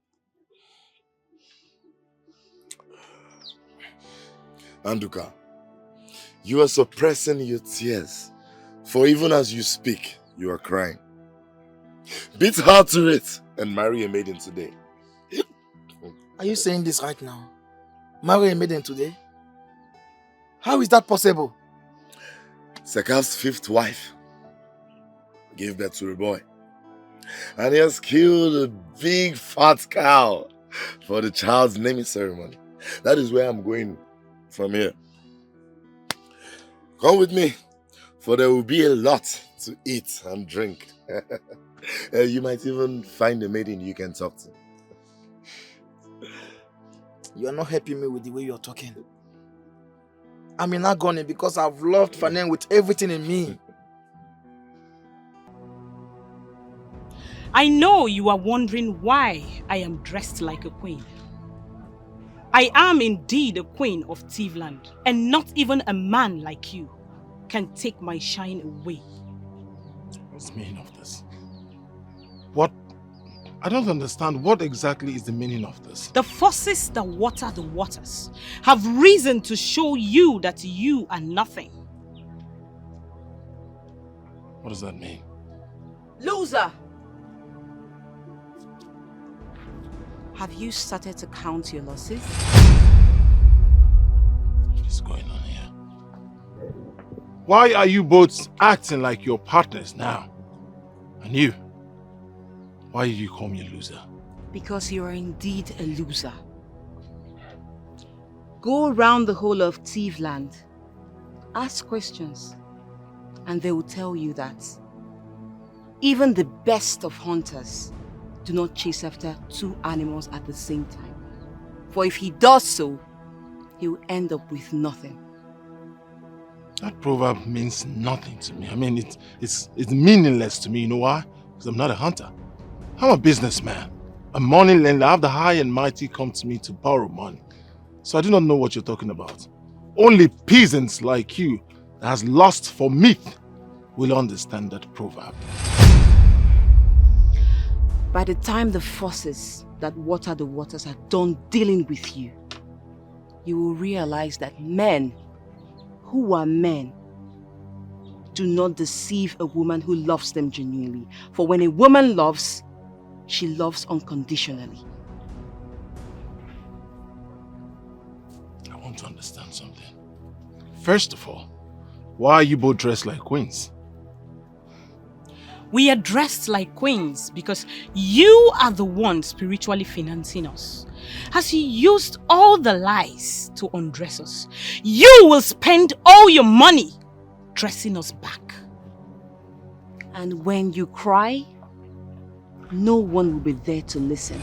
Anduka, you are suppressing your tears, for even as you speak, you are crying. Beat hard to it and marry a maiden today. Are you saying this right now? Marry a maiden today? How is that possible? Sekaf's fifth wife gave birth to a boy. And he has killed a big fat cow for the child's naming ceremony. That is where I'm going from here. Come with me, for there will be a lot to eat and drink. You might even find a maiden you can talk to. You are not helping me with the way you are talking. I'm in agony because I've loved Fanen with everything in me. I know you are wondering why I am dressed like a queen. I am indeed a queen of Tiefland, and not even a man like you can take my shine away. What's the meaning of this? What? I don't understand. What exactly is the meaning of this? The forces that water the waters have reason to show you that you are nothing. What does that mean? Loser! Have you started to count your losses? What is going on here? Why are you both acting like your partners now? And you? Why did you call me a loser? Because you are indeed a loser. Go around the whole of Thiefland, ask questions, and they will tell you that even the best of hunters do not chase after two animals at the same time. For if he does so, he will end up with nothing. That proverb means nothing to me. I mean, it's meaningless to me. You know why? Because I'm not a hunter. I'm a businessman, a money lender. I have the high and mighty come to me to borrow money. So I do not know what you're talking about. Only peasants like you that has lost for meat will understand that proverb. By the time the forces that water the waters are done dealing with you, you will realize that men who are men do not deceive a woman who loves them genuinely. For when a woman loves, she loves unconditionally. I want to understand something. First of all, why are you both dressed like queens? We are dressed like queens because you are the one spiritually financing us. As you used all the lies to undress us, you will spend all your money dressing us back. And when you cry, no one will be there to listen.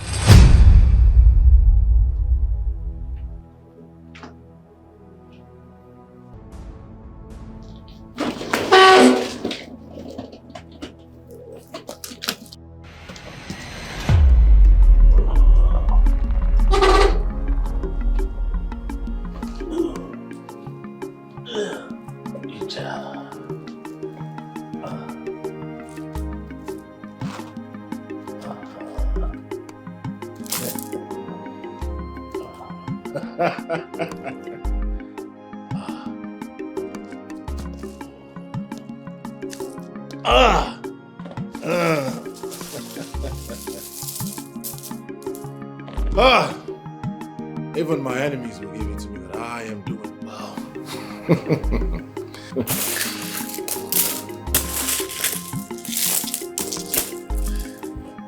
Even my enemies will give it to me that I am doing well.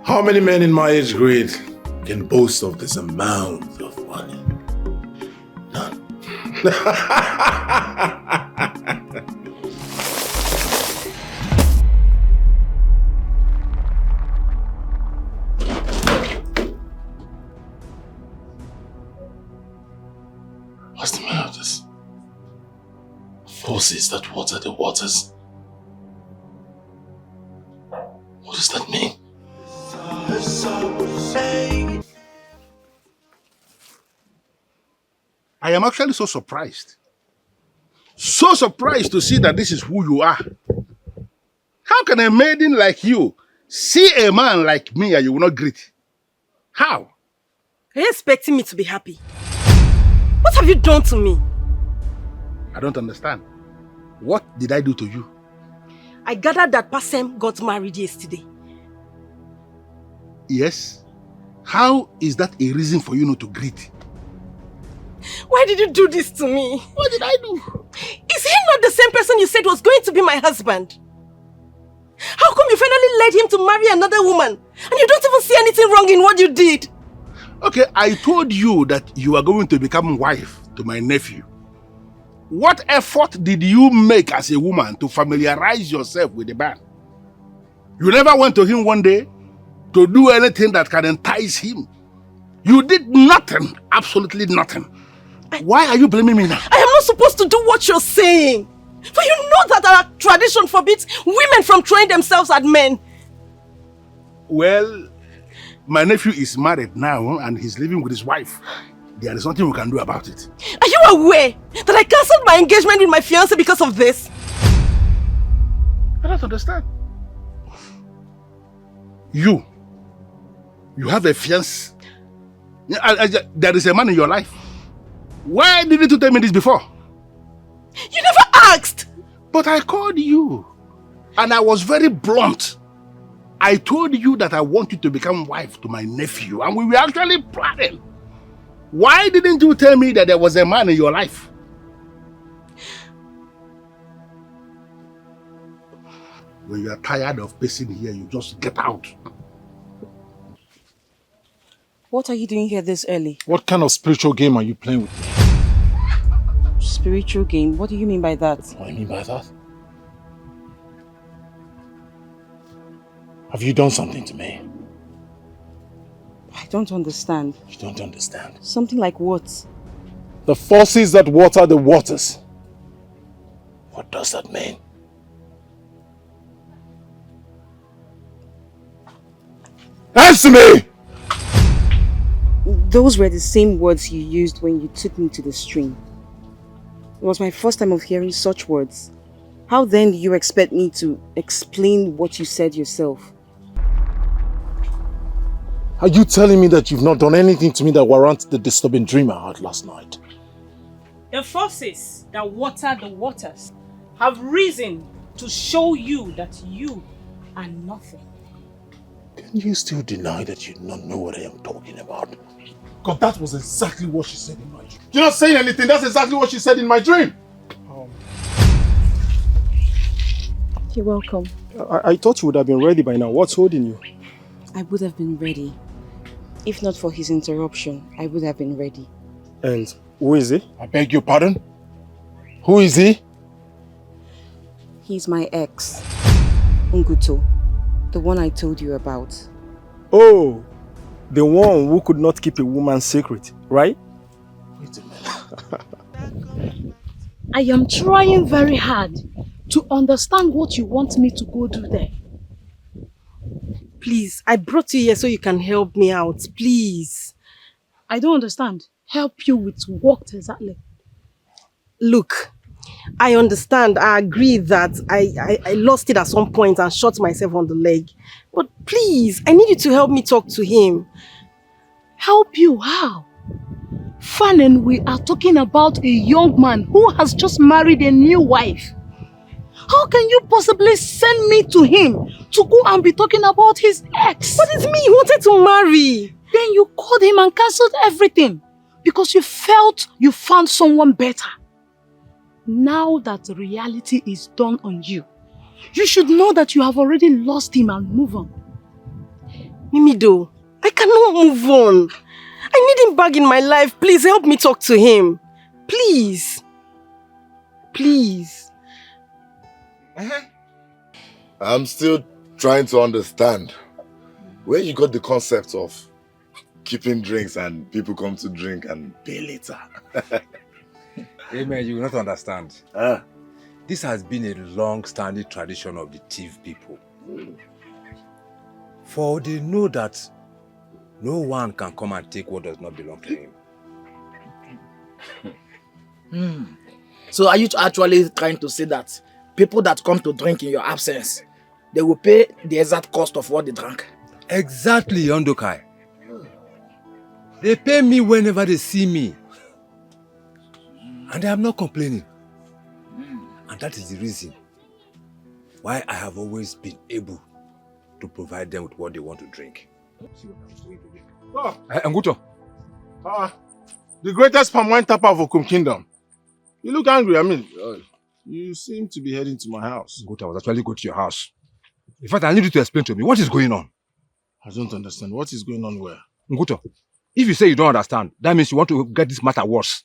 How many men in my age grade can boast of this amount of money? None. What's the meaning of this? Forces that water the waters. What does that mean? I am actually so surprised. So surprised to see that this is who you are. How can a maiden like you see a man like me and you will not greet? How? Are you expecting me to be happy? What have you done to me? I don't understand. What did I do to you? I gathered that Pasem got married yesterday. Yes? How is that a reason for you not to greet? Why did you do this to me? What did I do? Is he not the same person you said was going to be my husband? How come you finally led him to marry another woman and you don't even see anything wrong in what you did? Okay, I told you that you are going to become wife to my nephew. What effort did you make as a woman to familiarize yourself with the man? You never went to him one day to do anything that can entice him. You did nothing, absolutely nothing. Why are you blaming me now? I am not supposed to do what you're saying. For you know that our tradition forbids women from throwing themselves at men. Well, my nephew is married now and he's living with his wife. There is nothing we can do about it. Are you aware that I cancelled my engagement with my fiancé because of this? I don't understand. You have a fiancé. There is a man in your life. Why didn't you tell me this before? You never asked! But I called you. And I was very blunt. I told you that I want you to become wife to my nephew. And we were actually planning. Why didn't you tell me that there was a man in your life? When you are tired of pacing here, you just get out. What are you doing here this early? What kind of spiritual game are you playing with me? Spiritual game? What do you mean by that? What do you mean by that? Have you done something to me? I don't understand. You don't understand? Something like what? The forces that water the waters. What does that mean? Answer me! Those were the same words you used when you took me to the stream. It was my first time of hearing such words. How then do you expect me to explain what you said yourself? Are you telling me that you've not done anything to me that warrants the disturbing dream I had last night? The forces that water the waters have risen to show you that you are nothing. Can you still deny that you do not know what I am talking about? Because that was exactly what she said in my dream. You're not saying anything, that's exactly what she said in my dream. You're welcome. I thought you would have been ready by now. What's holding you? I would have been ready. If not for his interruption, I would have been ready. And who is he? I beg your pardon? Who is he? He's my ex, Nguto, the one I told you about. Oh, the one who could not keep a woman's secret, right? Wait a minute. I am trying very hard to understand what you want me to go do there. Please, I brought you here so you can help me out. Please. I don't understand. Help you with what exactly? Look, I understand. I agree that I lost it at some point and shot myself on the leg. But please, I need you to help me talk to him. Help you? How? Fan and we are talking about a young man who has just married a new wife. How can you possibly send me to him to go and be talking about his ex? But it's me, he wanted to marry. Then you called him and cancelled everything because you felt you found someone better. Now that reality is done on you, you should know that you have already lost him and move on. Mimido, I cannot move on. I need him back in my life. Please help me talk to him. Please. Please. I'm still trying to understand where you got the concept of keeping drinks and people come to drink and pay later. Amen, you will not understand. This has been a long-standing tradition of the thief people. For they know that no one can come and take what does not belong to him. So are you actually trying to say that people that come to drink in your absence, they will pay the exact cost of what they drank? Exactly, Yondokai. They pay me whenever they see me. And I am not complaining. And that is the reason why I have always been able to provide them with what they want to drink. Nguto. The greatest palm wine tapper of Okum Kingdom. You look angry, I mean. You seem to be heading to my house. Nguto, I was actually going to your house. In fact, I need you to explain to me what is going on. I don't understand. What is going on where? Nguto, if you say you don't understand, that means you want to get this matter worse.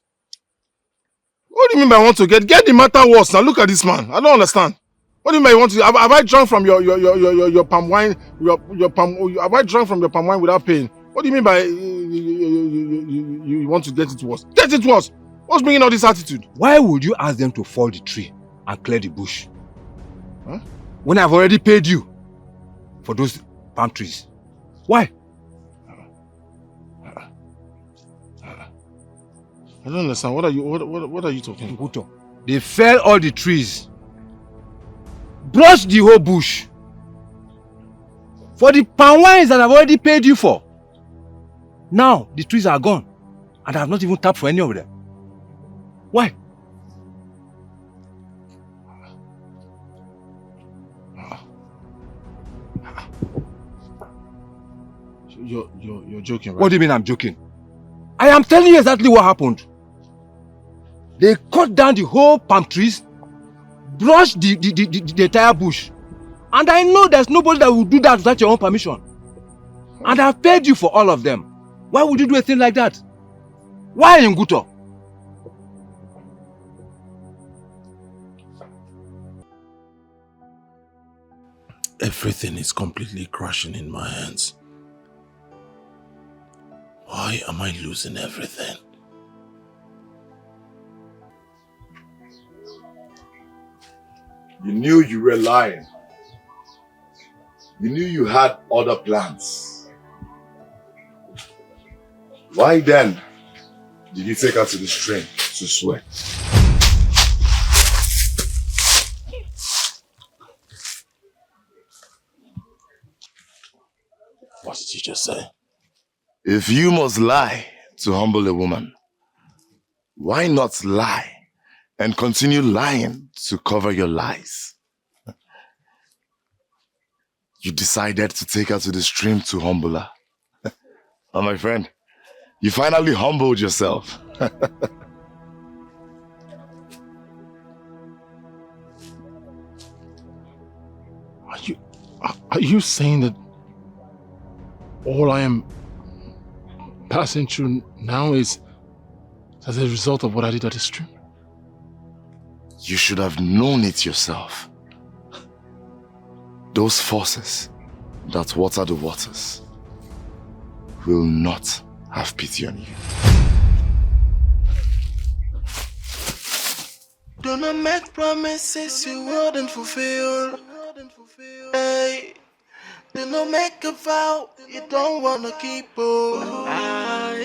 What do you mean by want to get the matter worse? Now look at this man. I don't understand. What do you mean by want to? Have I drunk from your palm wine? Have I drunk from your palm wine without paying? What do you mean by you want to get it worse? Get it worse. What's bringing all this attitude? Why would you ask them to fall the tree and clear the bush? Huh? When I've already paid you for those palm trees. Why? I don't understand. What are you talking about? They fell all the trees, brushed the whole bush, For the palm wines that I've already paid you for. Now, the trees are gone. And I have not even tapped for any of them. Why? You're joking, right? What do you mean I'm joking? I am telling you exactly what happened. They cut down the whole palm trees, brushed the entire bush. And I know there's nobody that will do that without your own permission. And I've paid you for all of them. Why would you do a thing like that? Why in Guto? Everything is completely crashing in my hands. Why am I losing everything? You knew you were lying. You knew you had other plans. Why then did you take her to the stream to sweat? What did you just say? If you must lie to humble a woman, why not lie and continue lying to cover your lies? You decided to take her to the stream to humble her. Oh, my friend, you finally humbled yourself. Are you saying that all I am passing through now is as a result of what I did at the stream? You should have known it yourself. Those forces that water the waters will not have pity on you. Do not make promises you wouldn't fulfill. Hey, do not make a vow you don't wanna keep. Why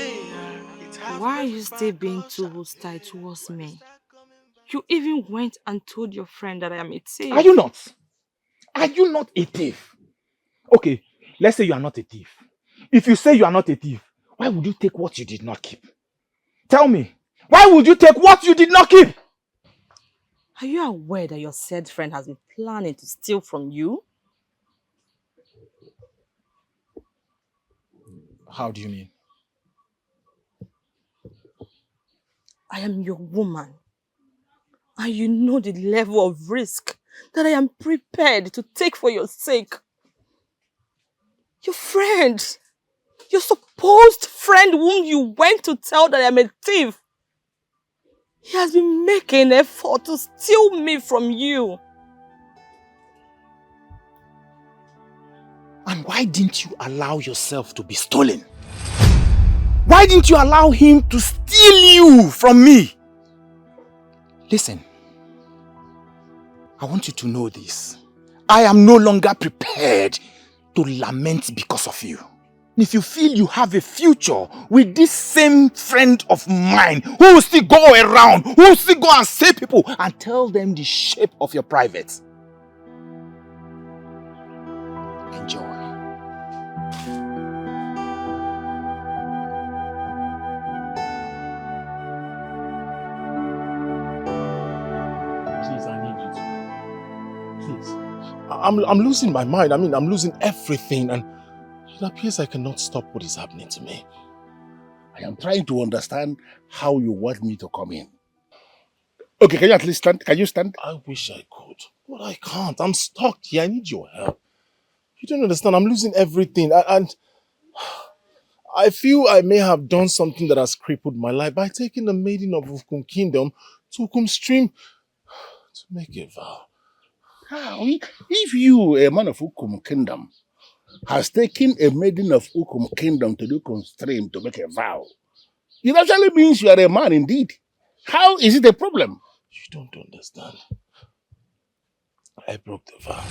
are you still being too hostile towards me? You even went and told your friend that I am a thief. Are you not? Are you not a thief? Okay, let's say you are not a thief. If you say you are not a thief, why would you take what you did not keep? Tell me, why would you take what you did not keep? Are you aware that your said friend has been planning to steal from you? How do you mean? I am your woman. And you know the level of risk that I am prepared to take for your sake. Your friend, your supposed friend whom you went to tell that I am a thief, he has been making an effort to steal me from you. And why didn't you allow yourself to be stolen? Why didn't you allow him to steal you from me? Listen, I want you to know this. I am no longer prepared to lament because of you. If you feel you have a future with this same friend of mine who will still go around, who will still go and say people and tell them the shape of your private. Enjoy. I'm losing my mind. I mean, I'm losing everything, and it appears I cannot stop what is happening to me. I am trying to understand how you want me to come in. Okay, can you at least stand? Can you stand? I wish I could, but I can't. I'm stuck here. I need your help. You don't understand. I'm losing everything, and I feel I may have done something that has crippled my life by taking the maiden of Ukum Kingdom to Ukum Stream to make a vow. How? If you, a man of Ukum Kingdom, has taken a maiden of Ukum Kingdom to the Ukum Stream to make a vow, it actually means you are a man indeed. How is it a problem? You don't understand. I broke the vow.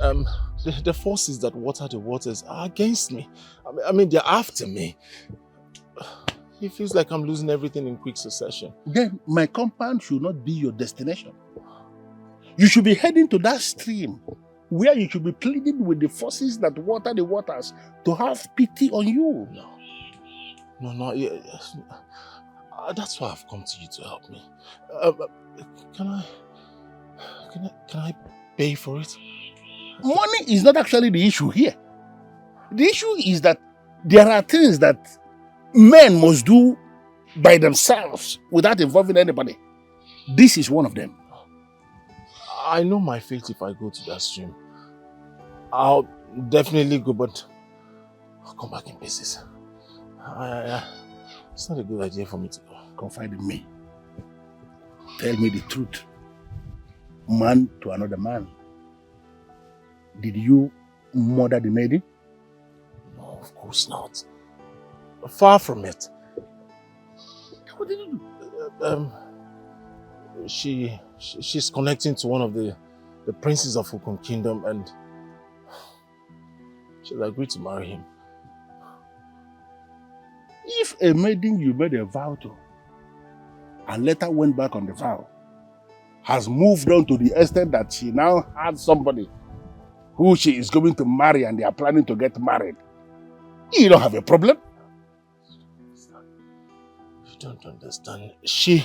And the forces that water the waters are against me. I mean, they're after me. It feels like I'm losing everything in quick succession. Then my compound should not be your destination. You should be heading to that stream where you should be pleading with the forces that water the waters to have pity on you. No, that's why I've come to you to help me. Can I pay for it? Money is not actually the issue here. The issue is that there are things that men must do by themselves without involving anybody. This is one of them. I know my fate if I go to that stream. I'll definitely go, but I'll come back in pieces. It's not a good idea for me to go. Confide in me. Tell me the truth. Man to another man. Did you murder the maiden? No, of course not. Far from it. What did you do? She's connecting to one of the princes of Ukun Kingdom, and she's agreed to marry him. If a maiden you made a vow to and later went back on the vow has moved on to the extent that she now has somebody who she is going to marry and they are planning to get married, you don't have a problem. You don't understand. She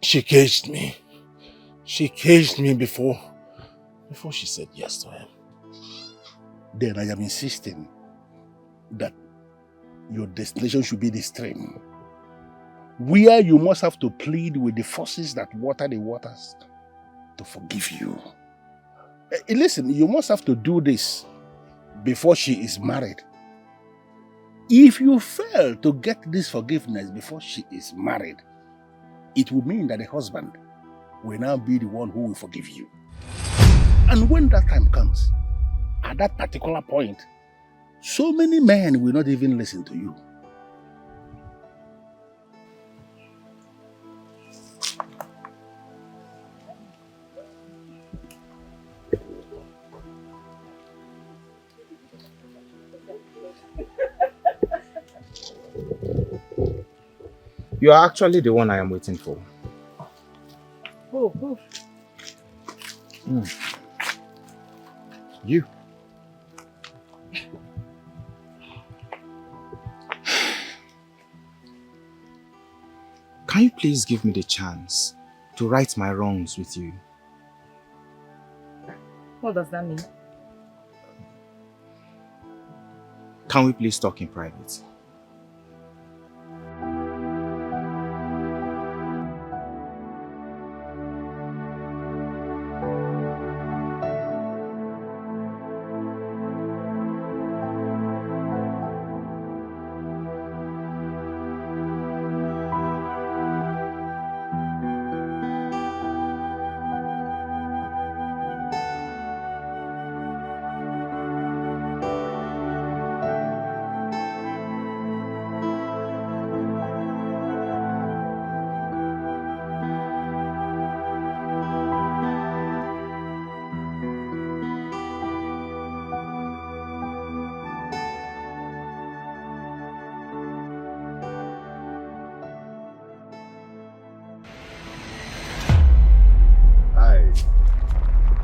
caged me. She caged me before she said yes to him. Then I am insisting that your destination should be the stream, where you must have to plead with the forces that water the waters to forgive you. Listen, you must have to do this before she is married. If you fail to get this forgiveness before she is married, it will mean that the husband will now be the one who will forgive you. And when that time comes, at that particular point, so many men will not even listen to you. You are actually the one I am waiting for. Oh. You. Can you please give me the chance to right my wrongs with you? What does that mean? Can we please talk in private?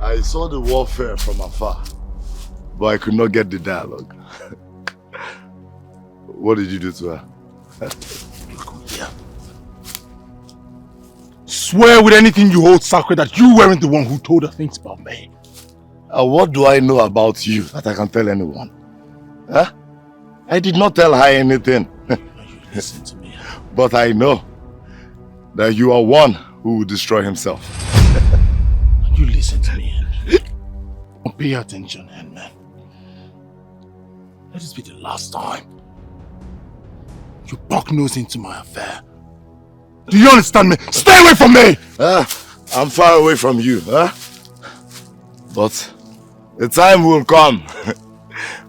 I saw the warfare from afar, but I could not get the dialogue. What did you do to her? Yeah. Swear with anything you hold sacred that you weren't the one who told her things about me. What do I know about you that I can tell anyone? Huh? I did not tell her anything. Listen to me. But I know that you are one who will destroy himself. You listen to me. Pay attention, man. Let this be the last time you poke nose into my affair. Do you understand me? Stay away from me! I'm far away from you, huh? But the time will come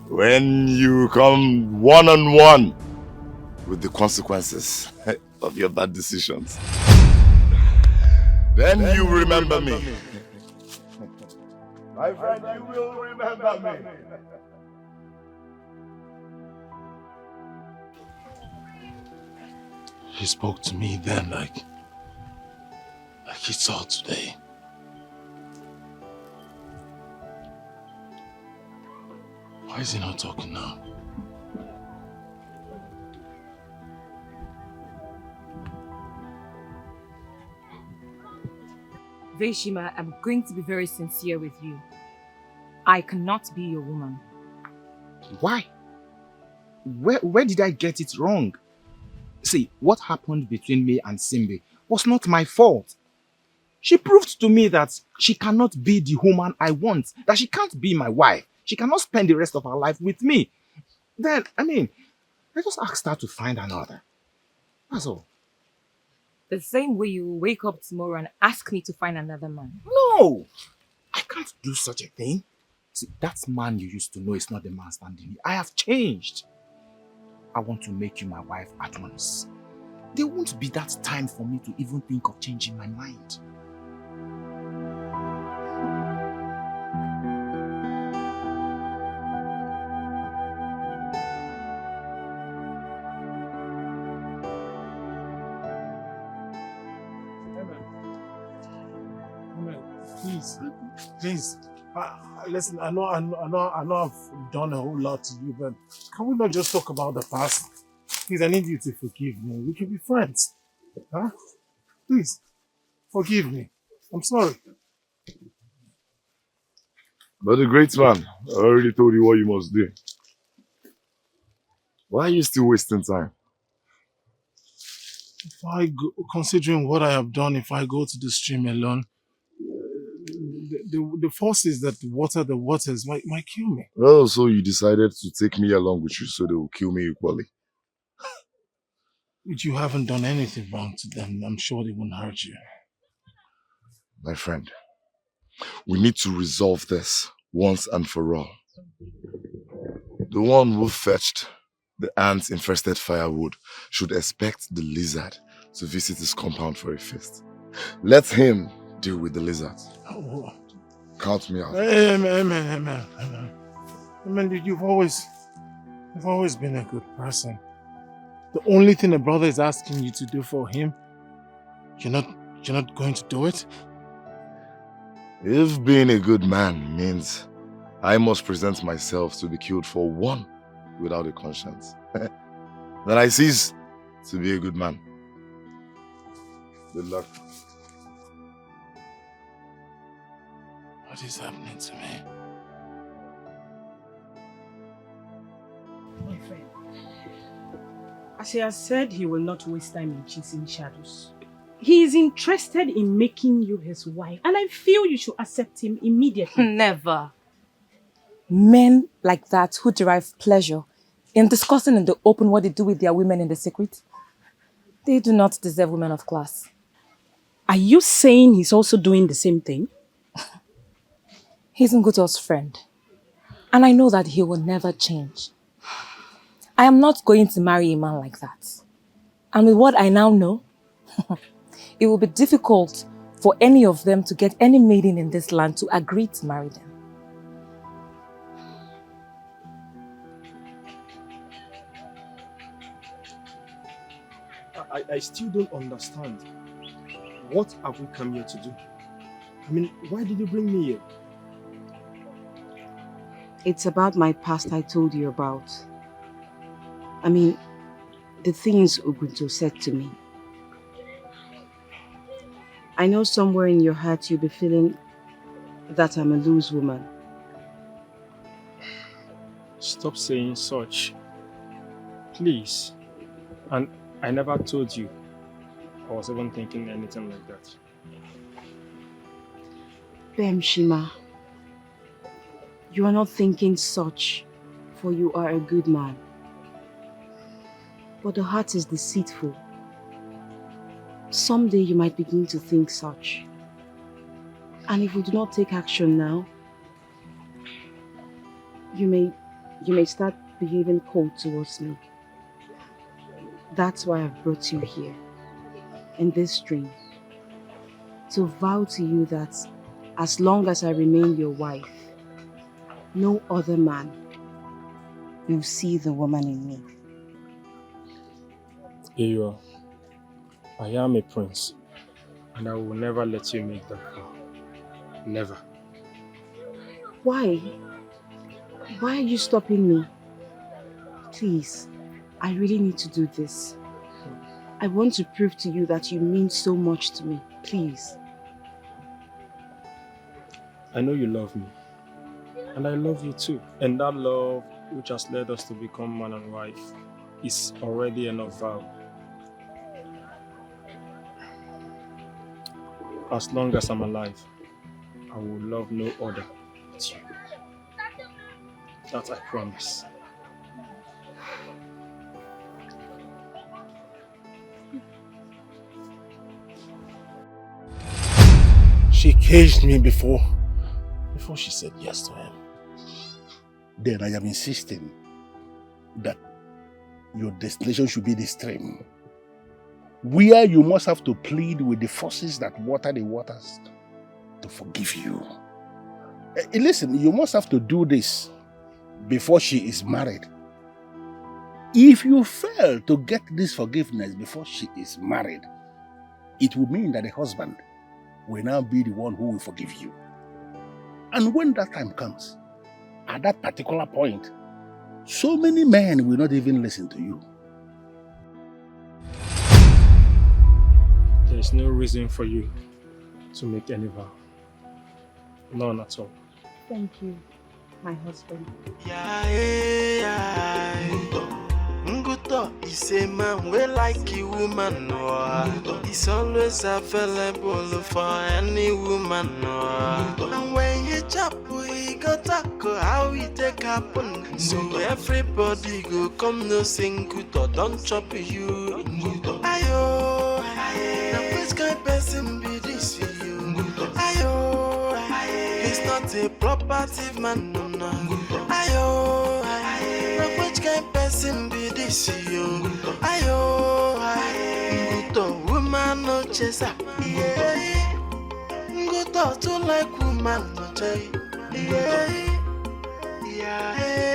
when you come one-on-one with the consequences of your bad decisions. Then you remember me. My friend, you will remember me. He spoke to me then like he saw today. Why is he not talking now? Veshima, I'm going to be very sincere with you. I cannot be your woman. Why? Where did I get it wrong? See, what happened between me and Simbe was not my fault. She proved to me that she cannot be the woman I want, that she can't be my wife. She cannot spend the rest of her life with me. Then, I just asked her to find another. That's all. The same way you will wake up tomorrow and ask me to find another man. No! I can't do such a thing. See, that man you used to know is not the man standing here. I have changed. I want to make you my wife at once. There won't be that time for me to even think of changing my mind. Please. Listen, I know I've done a whole lot to you, but can we not just talk about the past? Please, I need you to forgive me. We can be friends. Huh? Please, forgive me. I'm sorry. But the great man, I already told you what you must do. Why are you still wasting time? If I go, considering what I have done, if I go to the stream alone, the forces that water the waters might kill me. Oh, so you decided to take me along with you so they will kill me equally. But you haven't done anything wrong to them. I'm sure they won't hurt you. My friend, we need to resolve this once and for all. The one who fetched the ant-infested firewood should expect the lizard to visit his compound for a feast. Let him deal with the lizards. Oh. Count me out. Amen. You've always been a good person. The only thing a brother is asking you to do for him, you're not going to do it? If being a good man means I must present myself to be killed for one without a conscience, then I cease to be a good man. Good luck. What is happening to me? My friend, as he has said, he will not waste time in chasing shadows. He is interested in making you his wife, and I feel you should accept him immediately. Never. Men like that who derive pleasure in discussing in the open what they do with their women in the secret, they do not deserve women of class. Are you saying he's also doing the same thing? He's Nguto's friend, and I know that he will never change. I am not going to marry a man like that. And with what I now know, it will be difficult for any of them to get any maiden in this land to agree to marry them. I still don't understand. What have we come here to do? I mean, why did you bring me here? It's about my past I told you about. I mean, the things Ubuntu said to me. I know somewhere in your heart you'll be feeling that I'm a loose woman. Stop saying such. Please. And I never told you I was even thinking anything like that. Shima, you are not thinking such, for you are a good man. But the heart is deceitful. Someday you might begin to think such. And if we do not take action now, you may start behaving cold towards me. That's why I've brought you here, in this stream, to vow to you that as long as I remain your wife, no other man will see the woman in me. Ewa, I am a prince, and I will never let you make that vow. Never. Why? Why are you stopping me? Please, I really need to do this. I want to prove to you that you mean so much to me. Please. I know you love me. And I love you too. And that love which has led us to become man and wife is already enough vow. As long as I'm alive, I will love no other but you. That I promise. She caged me before she said yes to him. Then I am insisting that your destination should be the stream, where you must have to plead with the forces that water the waters to forgive you. Listen, you must have to do this before she is married. If you fail to get this forgiveness before she is married, it will mean that the husband will now be the one who will forgive you. And when that time comes, at that particular point, so many men will not even listen to you. There is no reason for you to make any vow. None at all. Thank you, my husband. Nguto is a man we like a woman. No, he's always available for any woman. No, and when you chop, we go tackle how we take happen. So everybody go come no sing Nguto, don't chop you. Ayo, now which kind of person be this for you? Ayo, he's not a property man. No, ayo, now which kind of person be this for you? Ayo, Nguto, woman no chaser. Yeah, Nguto too like woman no chase. Yeah, yeah.